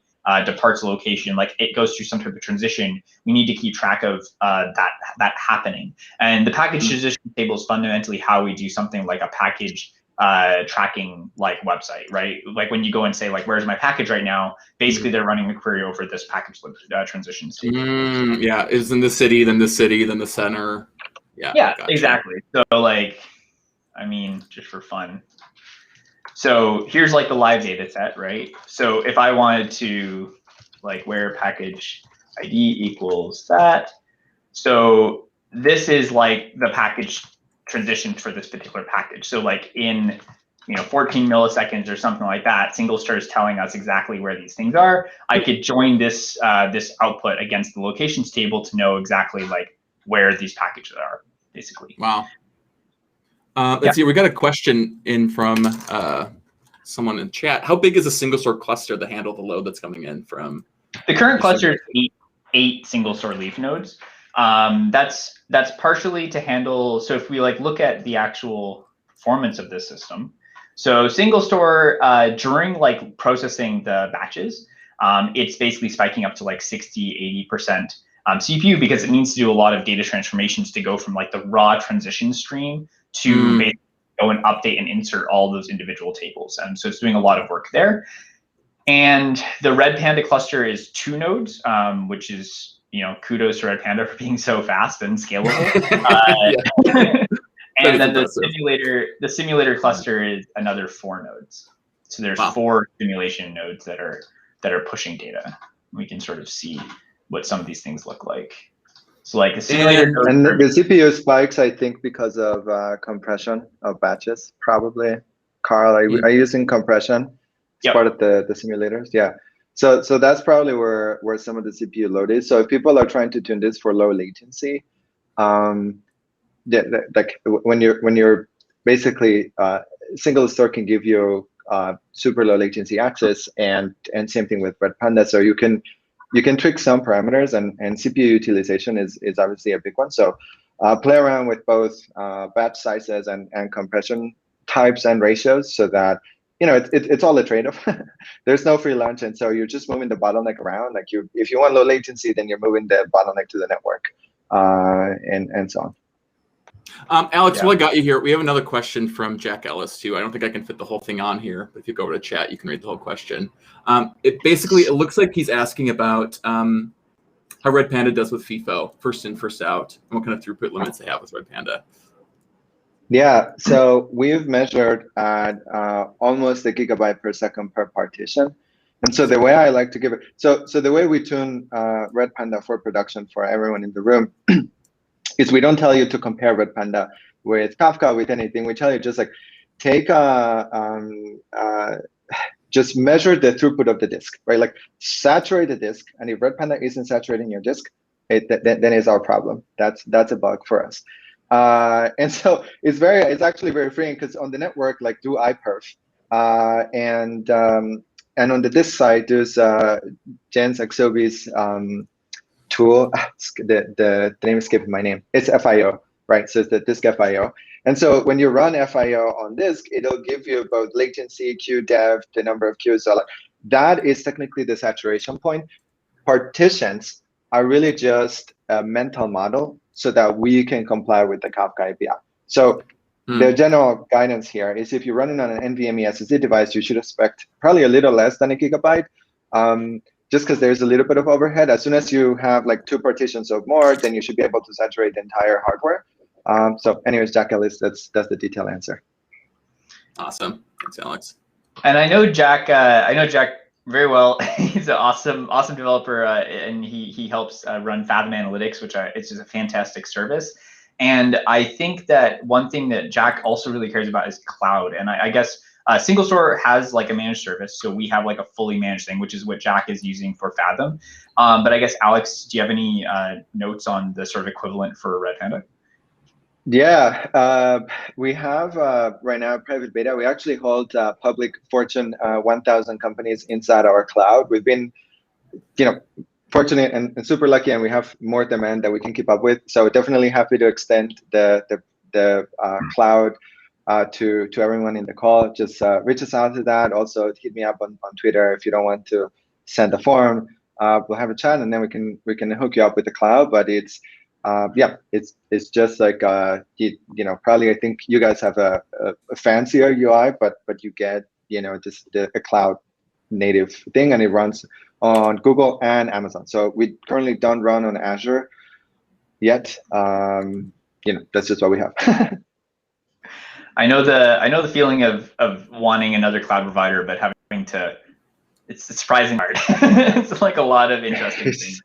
departs a location, like it goes through some type of transition, we need to keep track of that happening. And the package transition table is fundamentally how we do something like a package tracking like website, right? Like when you go and say like, where's my package right now? Basically, they're running a query over this package transition table. Yeah, it's in the city, then the city, then the center. Yeah. Yeah, gotcha. exactly. So like, I mean, just for fun. So here's like the live data set, right? So if I wanted to like where package ID equals that, so this is like the package transition for this particular package. So like in 14 milliseconds or something like that, SingleStore is telling us exactly where these things are. I could join this this output against the locations table to know exactly like where these packages are, basically. Wow. Let's see, we got a question in from someone in chat. How big is a SingleStore cluster to handle the load that's coming in from? The current cluster is eight SingleStore leaf nodes. That's partially to handle. So if we like look at the actual performance of this system, so SingleStore during like processing the batches, it's basically spiking up to like 60–80% CPU, because it needs to do a lot of data transformations to go from like the raw transition stream to basically go and update and insert all those individual tables. And so it's doing a lot of work there. And the Red Panda cluster is 2 nodes, which is, kudos to Red Panda for being so fast and scalable. And then the simulator cluster is another 4 nodes. So there's 4 simulation nodes that are pushing data. We can sort of see what some of these things look like. So like a simulator and the CPU spikes, I think, because of compression of batches, probably. Carl, are you using compression as part of the simulators? Yeah. So that's probably where some of the CPU load is. So if people are trying to tune this for low latency, like when you're basically SingleStore can give you super low latency access, and same thing with Red Panda. So you can trick some parameters, and CPU utilization is obviously a big one. So play around with both batch sizes and compression types and ratios, so that it's all a trade-off. There's no free lunch, and so you're just moving the bottleneck around. Like if you want low latency, then you're moving the bottleneck to the network, and so on. Alex, while I got you here, we have another question from Jack Ellis too. I don't think I can fit the whole thing on here, but if you go over to chat, you can read the whole question. It looks like he's asking about how Red Panda does with FIFO, first in, first out, and what kind of throughput limits they have with Red Panda. Yeah, so we've measured at almost a gigabyte per second per partition. And so the way I like to give it, so the way we tune Red Panda for production for everyone in the room is we don't tell you to compare Red Panda with Kafka, with anything. We tell you just like take just measure the throughput of the disk, right? Like saturate the disk, and if Red Panda isn't saturating your disk, then it's our problem. That's a bug for us. And so it's actually very freeing, because on the network, like do iPerf, and on the disk side, there's Jens Aksobi's tool. The name escaped my name. It's FIO, right? So it's the disk FIO. And so when you run FIO on disk, it'll give you both latency, queue depth, the number of queues. So that is technically the saturation point. Partitions are really just a mental model. so that we can comply with the Kafka API. So the general guidance here is if you're running on an NVMe SSD device, you should expect probably a little less than a gigabyte, just because there's a little bit of overhead. As soon as you have like 2 partitions or more, then you should be able to saturate the entire hardware. So anyways, Jack Ellis, that's the detailed answer. Awesome. Thanks, Alex. And I know Jack very well. He's an awesome developer, and he helps run Fathom Analytics, which it's just a fantastic service. And I think that one thing that Jack also really cares about is cloud. And I guess SingleStore has like a managed service, so we have like a fully managed thing, which is what Jack is using for Fathom. But I guess Alex, do you have any notes on the sort of equivalent for Red Panda? Yeah, we have right now private beta. We actually hold public Fortune 1000 companies inside our cloud. We've been, fortunate and super lucky, and we have more demand that we can keep up with. So definitely happy to extend the cloud to everyone in the call. Just reach us out to that. Also hit me up on Twitter if you don't want to send a form. We'll have a chat, and then we can hook you up with the cloud. But it's it's just like probably I think you guys have a fancier UI, but you get just a cloud native thing, and it runs on Google and Amazon. So we currently don't run on Azure yet. That's just what we have. I know the feeling of wanting another cloud provider, but having to, it's surprisingly hard. It's like a lot of interesting things.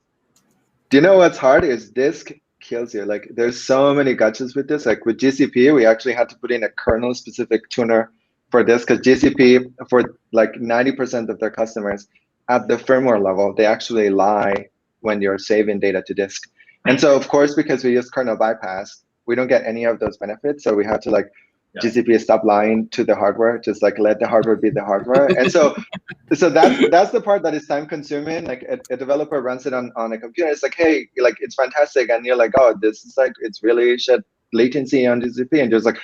Do you know what's hard is disk kills you. Like there's so many gotchas with this. Like with GCP, we actually had to put in a kernel specific tuner for this, because GCP, for like 90% of their customers at the firmware level, they actually lie when you're saving data to disk. And so of course, because we use kernel bypass, we don't get any of those benefits. So we have to like GCP stop lying to the hardware, just like let the hardware be the hardware. And so that's the part that is time consuming. Like a developer runs it on a computer. It's like, hey, like it's fantastic. And you're like, oh, this is like, it's really shit latency on GCP. And just like,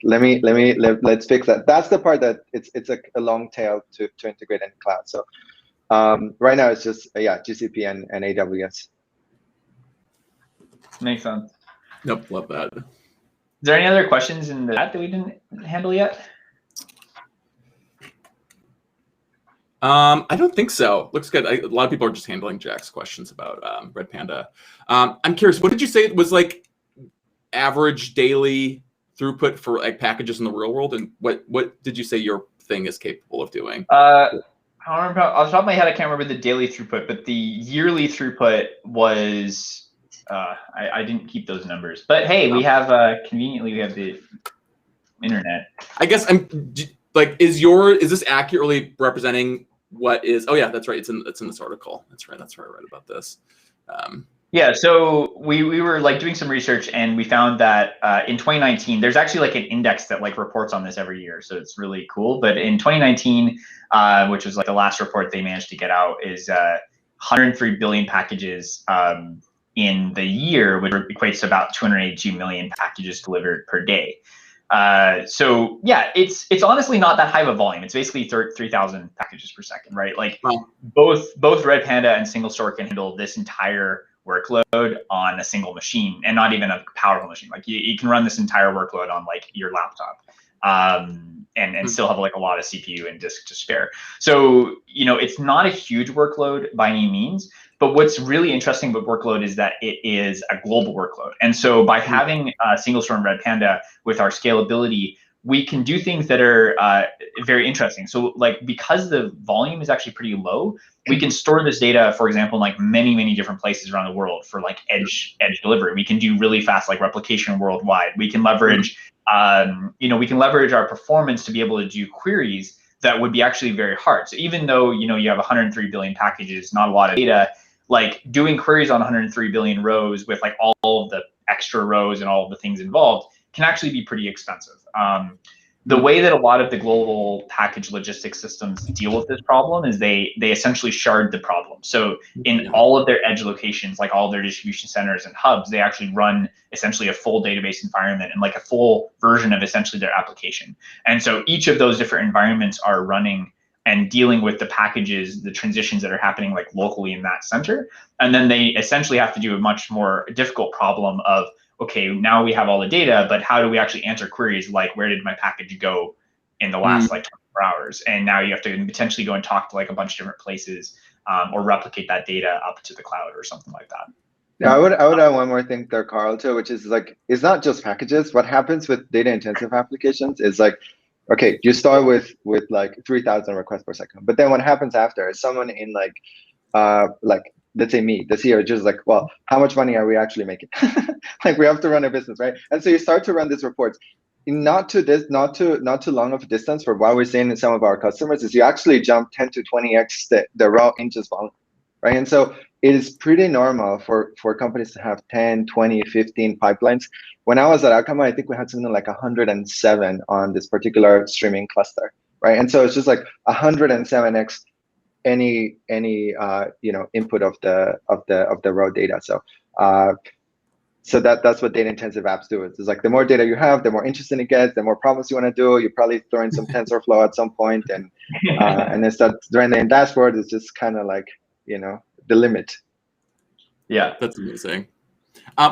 let's fix that. That's the part that it's like a long tail to integrate in cloud. So right now it's just GCP and AWS. Makes sense. Yep, love that. Is there any other questions in the chat that we didn't handle yet? I don't think so. Looks good. A lot of people are just handling Jack's questions about Red Panda. I'm curious, what did you say it was like average daily throughput for like packages in the real world, and what did you say your thing is capable of doing? I don't remember off the top of my head. I can't remember the daily throughput, but the yearly throughput was I didn't keep those numbers. But hey, we have conveniently we have the internet. I guess I'm like, is this accurately representing what is? Oh yeah, that's right. It's in this article. That's right. That's where I read about this. Yeah, so we were like doing some research, and we found that in 2019, there's actually like an index that like reports on this every year, so it's really cool. But in 2019, which was like the last report they managed to get out, is 103 billion packages in the year, which equates to about 282 million packages delivered per day. So yeah, it's honestly not that high of a volume. It's basically 3,000 packages per second, right? Like both Red Panda and SingleStore can handle this entire workload on a single machine, and not even a powerful machine. Like you can run this entire workload on like your laptop, and still have like a lot of CPU and disk to spare. So it's not a huge workload by any means. But what's really interesting about workload is that it is a global workload. And so by having SingleStore and Red Panda with our scalability, we can do things that are very interesting. So like, because the volume is actually pretty low, we can store this data, for example, in like many different places around the world for like edge delivery. We can do really fast like replication worldwide. We can leverage, we can leverage our performance to be able to do queries that would be actually very hard. So even though you have 103 billion packages, not a lot of data, like doing queries on 103 billion rows with like all of the extra rows and all of the things involved can actually be pretty expensive. The way that a lot of the global package logistics systems deal with this problem is they essentially shard the problem. So in all of their edge locations, like all of their distribution centers and hubs, they actually run essentially a full database environment and like a full version of essentially their application. And so each of those different environments are running and dealing with the packages, the transitions that are happening like locally in that center. And then they essentially have to do a much more difficult problem of, okay, now we have all the data, but how do we actually answer queries like, where did my package go in the last like 24 hours? And now you have to potentially go and talk to like a bunch of different places, or replicate that data up to the cloud or something like that. Yeah, I would add one more thing there, Carl, too, which is like, it's not just packages. What happens with data intensive applications is like, okay, you start with like 3,000 requests per second, but then what happens after is someone in like let's say me, the CEO, just like, well, how much money are we actually making? Like, we have to run a business, right? And so you start to run these reports. Not too long of a distance for what we're seeing in some of our customers is you actually jump 10 to 20x the raw inches volume, right? And so it is pretty normal for companies to have 10, 20, 15 pipelines. When I was at Akamai, I think we had something like 107 on this particular streaming cluster, right? And so it's just like 107x any input of the raw data. So that's what data intensive apps do. It's like the more data you have, the more interesting it gets, the more problems you want to do. You probably throw in some TensorFlow at some point, and then start rendering dashboard. It's just kind of like, the limit. Yeah, that's amazing.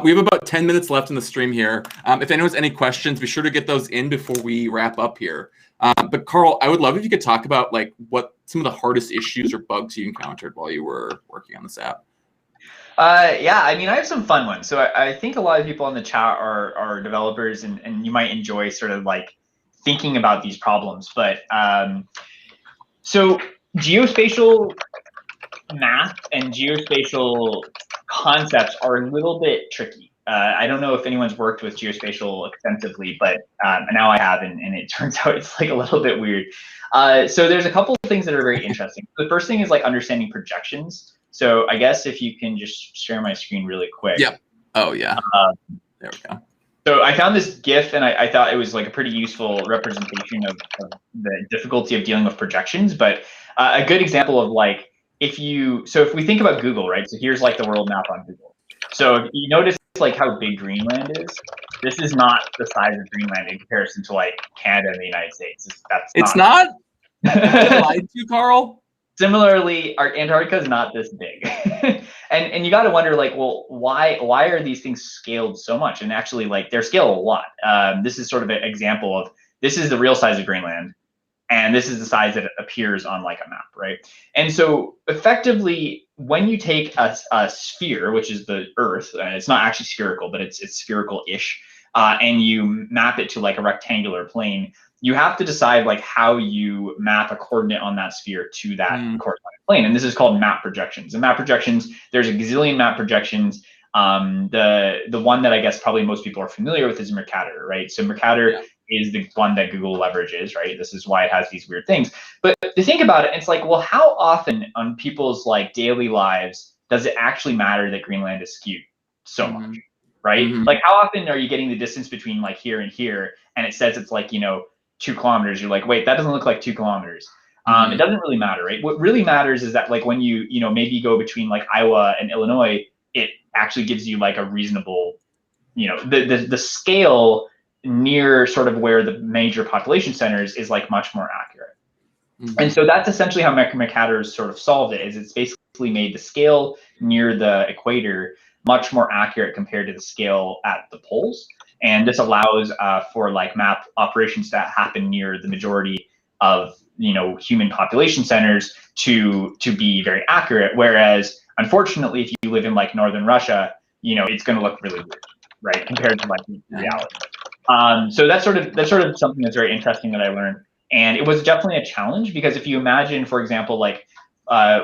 We have about 10 minutes left in the stream here. If anyone has any questions, be sure to get those in before we wrap up here. But Carl, I would love if you could talk about like what some of the hardest issues or bugs you encountered while you were working on this app. Yeah, I mean, I have some fun ones. So I think a lot of people in the chat are developers, and you might enjoy sort of like thinking about these problems. But so geospatial math and geospatial concepts are a little bit tricky. I don't know if anyone's worked with geospatial extensively, but now I have, and it turns out it's like a little bit weird. So there's a couple of things that are very interesting. The first thing is like understanding projections. So I guess if you can just share my screen really quick. Yep. Oh yeah. There we go. So I found this GIF, and I thought it was like a pretty useful representation of the difficulty of dealing with projections. But a good example of like, if we think about Google, right? So here's like the world map on Google. So if you notice like how big Greenland is, this is not the size of Greenland in comparison to like Canada and the United States. It's not? I lied to you, Carl? Similarly, Antarctica is not this big. and you got to wonder, like, well, why are these things scaled so much? And actually, like, they're scaled a lot. This is sort of an example of, this is the real size of Greenland, and this is the size that it appears on like a map, right? And so effectively, when you take a sphere, which is the Earth, it's not actually spherical, but it's spherical-ish, and you map it to like a rectangular plane, you have to decide like how you map a coordinate on that sphere to that corresponding plane. And this is called map projections. And map projections, there's a gazillion map projections. The one that I guess probably most people are familiar with is Mercator, right? So Mercator is the one that Google leverages, right? This is why it has these weird things. But to think about it, it's like, well, how often on people's like daily lives does it actually matter that Greenland is skewed so much, right? Like, how often are you getting the distance between like here and here, and it says it's like, 2 kilometers? You're like, wait, that doesn't look like 2 kilometers. It doesn't really matter, right? What really matters is that like when you maybe go between like Iowa and Illinois, it actually gives you like a reasonable, the scale near sort of where the major population centers is like much more accurate. And so that's essentially how Mercator sort of solved it, is it's basically made the scale near the equator much more accurate compared to the scale at the poles. And this allows for like map operations that happen near the majority of human population centers to be very accurate. Whereas unfortunately, if you live in like northern Russia, it's going to look really weird, right, compared to like reality. So that's sort of something that's very interesting that I learned. And it was definitely a challenge, because if you imagine, for example, like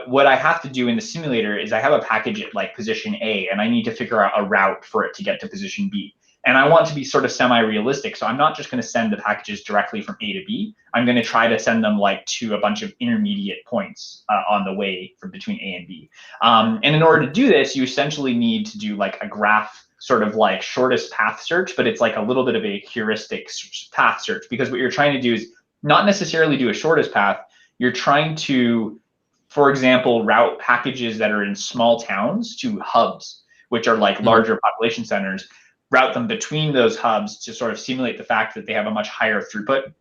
what I have to do in the simulator is I have a package at like position A, and I need to figure out a route for it to get to position B. And I want to be sort of semi-realistic. So I'm not just going to send the packages directly from A to B. I'm going to try to send them like to a bunch of intermediate points on the way from between A and B. And in order to do this, you essentially need to do like a graph sort of like shortest path search, but it's like a little bit of a heuristic path search, because what you're trying to do is not necessarily do a shortest path. You're trying to, for example, route packages that are in small towns to hubs, which are like larger population centers, route them between those hubs to sort of simulate the fact that they have a much higher throughput.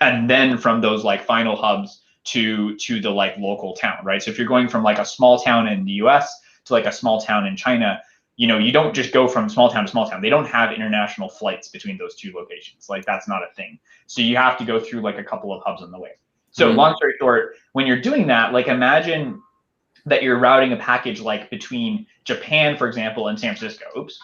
And then from those like final hubs, to the like local town, right? So if you're going from like a small town in the US to like a small town in China, you know, you don't just go from small town to small town. They don't have international flights between those two locations. Like that's not a thing. So you have to go through like a couple of hubs on the way. So long story short, when you're doing that, like imagine that you're routing a package like between Japan, for example, and San Francisco. Oops.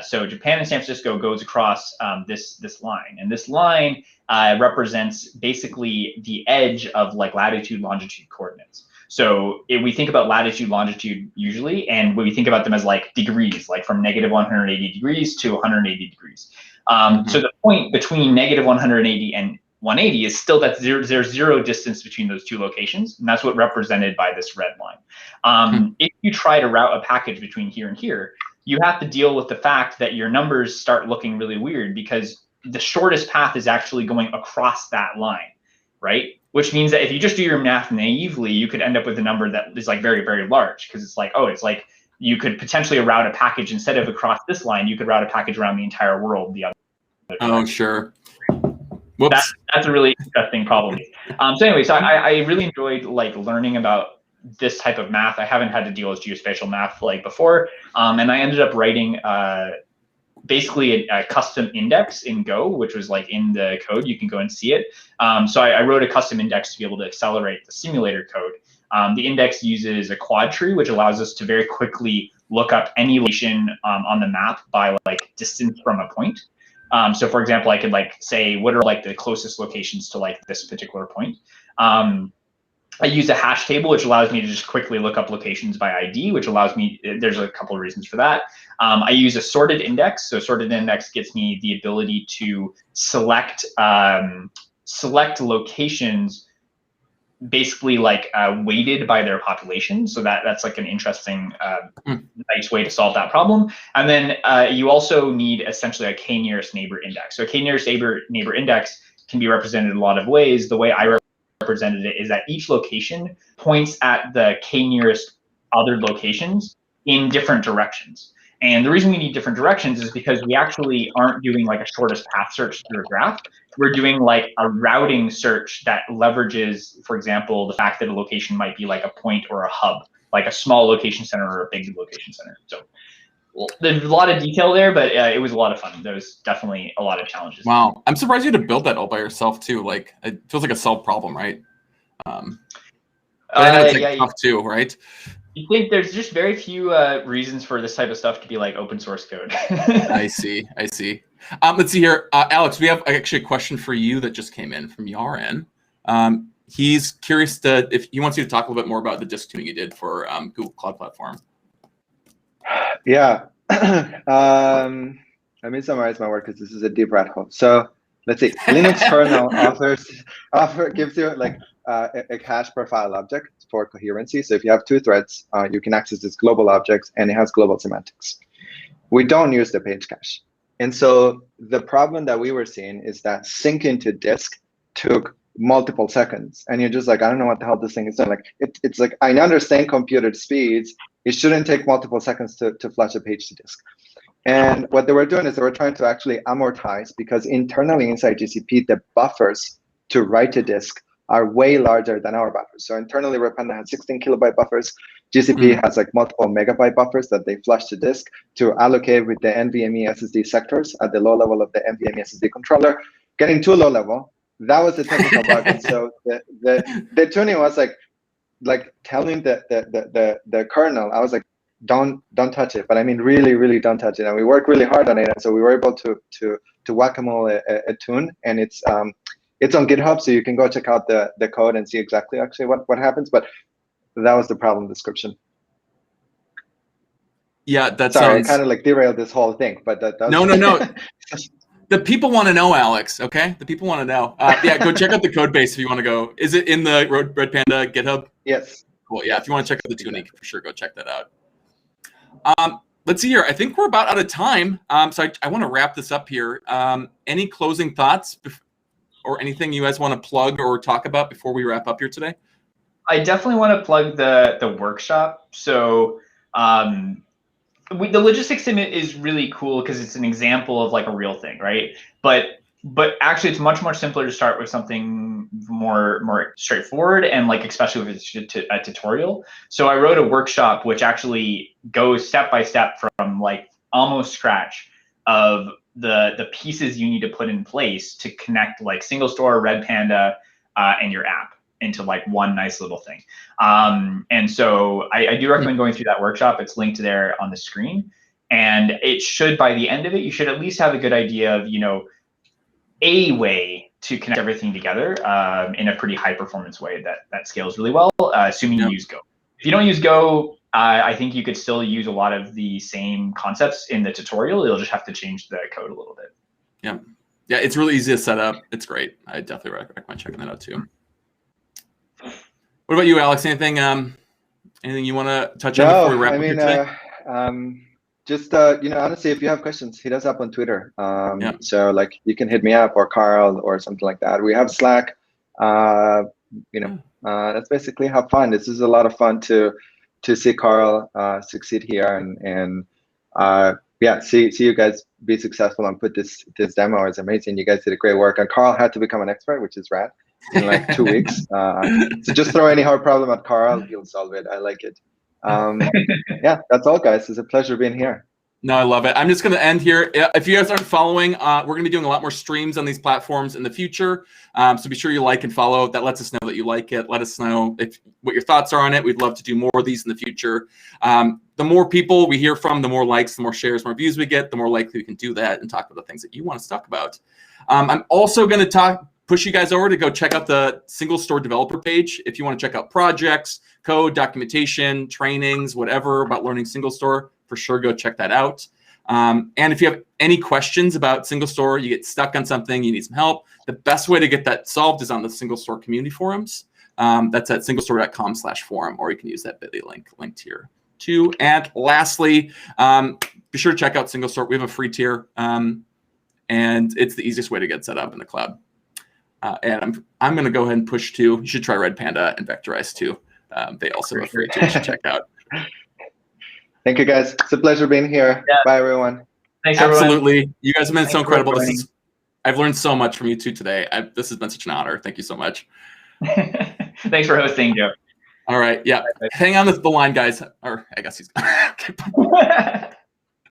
So Japan and San Francisco goes across this line, and this line represents basically the edge of like latitude, longitude coordinates. So if we think about latitude, longitude usually, and we think about them as like degrees, like from negative 180 degrees to 180 degrees. So the point between negative 180 and 180 is still that there's zero distance between those two locations, and that's what represented by this red line. If you try to route a package between here and here, you have to deal with the fact that your numbers start looking really weird because the shortest path is actually going across that line, right? Which means that if you just do your math naively, you could end up with a number that is like very, very large, because it's like, oh, it's like you could potentially route a package instead of across this line, you could route a package around the entire world the other way. Oh, sure. Whoops. That's a really interesting problem. So anyway, so I really enjoyed like learning about this type of math. I haven't had to deal with geospatial math like before, and I ended up writing basically a custom index in Go, which was like in the code. You can go and see it. So I wrote a custom index to be able to accelerate the simulator code. The index uses a quad tree, which allows us to very quickly look up any location on the map by like distance from a point. So for example, I could like say, what are like the closest locations to like this particular point? I use a hash table, which allows me to just quickly look up locations by ID, which allows me, there's a couple of reasons for that. I use a sorted index. So sorted index gets me the ability to select locations basically like weighted by their population. So that's like an interesting, nice way to solve that problem. And then you also need essentially a k-nearest neighbor index. So a k-nearest neighbor index can be represented in a lot of ways. The way I represented it is that each location points at the k-nearest other locations in different directions. And the reason we need different directions is because we actually aren't doing like a shortest path search through a graph. We're doing like a routing search that leverages, for example, the fact that a location might be like a point or a hub, like a small location center or a big location center. So there's a lot of detail there, but it was a lot of fun. There was definitely a lot of challenges. Wow, I'm surprised you had to build that all by yourself too. Like it feels like a solved problem, right? But I know it's like tough too, right? You think there's just very few reasons for this type of stuff to be like open source code. I see. Let's see here. Alex, we have actually a question for you that just came in from Yaren. He's curious if he wants you to talk a little bit more about the disk tuning you did for Google Cloud Platform. Yeah. Let me summarize my work because this is a deep rat hole. So let's see. Linux kernel gives you like a cache profile object for coherency. So if you have two threads, you can access this global object, and it has global semantics. We don't use the page cache. And so the problem that we were seeing is that syncing to disk took multiple seconds. And you're just like, I don't know what the hell this thing is doing. Like, it's like, I understand computed speeds. It shouldn't take multiple seconds to flash a page to disk. And what they were doing is they were trying to actually amortize, because internally inside GCP, the buffers to write to disk are way larger than our buffers. So internally, Redpanda has 16 kilobyte buffers. GCP has like multiple megabyte buffers that they flush to disk to allocate with the NVMe SSD sectors at the low level of the NVMe SSD controller. Getting too low level, that was the technical bug. And so the tuning was like telling the kernel, I was like, don't touch it. But I mean, really don't touch it. And we worked really hard on it. And so we were able to whack-a-mole a tune, and it's on GitHub, so you can go check out the code and see exactly actually what happens. But that was the problem description. Yeah, that's sorry. I kind of like derailed this whole thing, but that was no. The people want to know, Alex. Okay, the people want to know. Yeah, go check out the code base if you want to go. Is it in the Redpanda GitHub? Yes. Cool. Yeah, if you want to check out the tuning, for sure, go check that out. Let's see here. I think we're about out of time. So I want to wrap this up here. Any closing thoughts or anything you guys want to plug or talk about before we wrap up here today? I definitely want to plug the workshop. So the logistics sim is really cool because it's an example of like a real thing, right? But but actually it's much simpler to start with something more straightforward, and like especially if it's a tutorial. So I wrote a workshop which actually goes step by step from like almost scratch of the pieces you need to put in place to connect like SingleStore, Red Panda, and your app into like one nice little thing. And so I do recommend going through that workshop. It's linked there on the screen, and it should, by the end of it, you should at least have a good idea of, you know, a way to connect everything together in a pretty high performance way that scales really well, assuming you use Go. If you don't use Go, I think you could still use a lot of the same concepts in the tutorial. You'll just have to change the code a little bit. Yeah. Yeah, it's really easy to set up. It's great. I definitely recommend checking that out too. What about you, Alex? Anything you want to touch on before we wrap up here today? Just you know, honestly, if you have questions, hit us up on Twitter. So like you can hit me up or Carl or something like that. We have Slack. You know, that's basically have fun. This is a lot of fun to see Carl succeed here, and yeah, see you guys be successful and put this demo. Is amazing. You guys did a great work, and Carl had to become an expert, which is rad, in like 2 weeks. So just throw any hard problem at Carl, he'll solve it. I like it. Yeah, that's all, guys. It's a pleasure being here. No, I love it. I'm just going to end here. If you guys aren't following, we're going to be doing a lot more streams on these platforms in the future. So be sure you like and follow. That lets us know that you like it. Let us know what your thoughts are on it. We'd love to do more of these in the future. The more people we hear from, the more likes, the more shares, more views we get, the more likely we can do that and talk about the things that you want us to talk about. I'm also going to push you guys over to go check out the SingleStore developer page. If you want to check out projects, code, documentation, trainings, whatever about learning SingleStore, for sure go check that out. And if you have any questions about SingleStore, you get stuck on something, you need some help, the best way to get that solved is on the SingleStore community forums. That's at singlestore.com/forum, or you can use that bit.ly link linked here too. And lastly, be sure to check out SingleStore. We have a free tier, and it's the easiest way to get set up in the cloud. And I'm going to go ahead and push to, you should try Red Panda and Vectorize too. They also have a free tier you should check out. Thank you, guys. It's a pleasure being here. Yeah. Bye, everyone. Thanks, Absolutely. Everyone. You guys have been so incredible. I've learned so much from you two today. This has been such an honor. Thank you so much. Thanks for hosting, Joe. All right. Yeah. Hang on the line, guys. Or I guess he's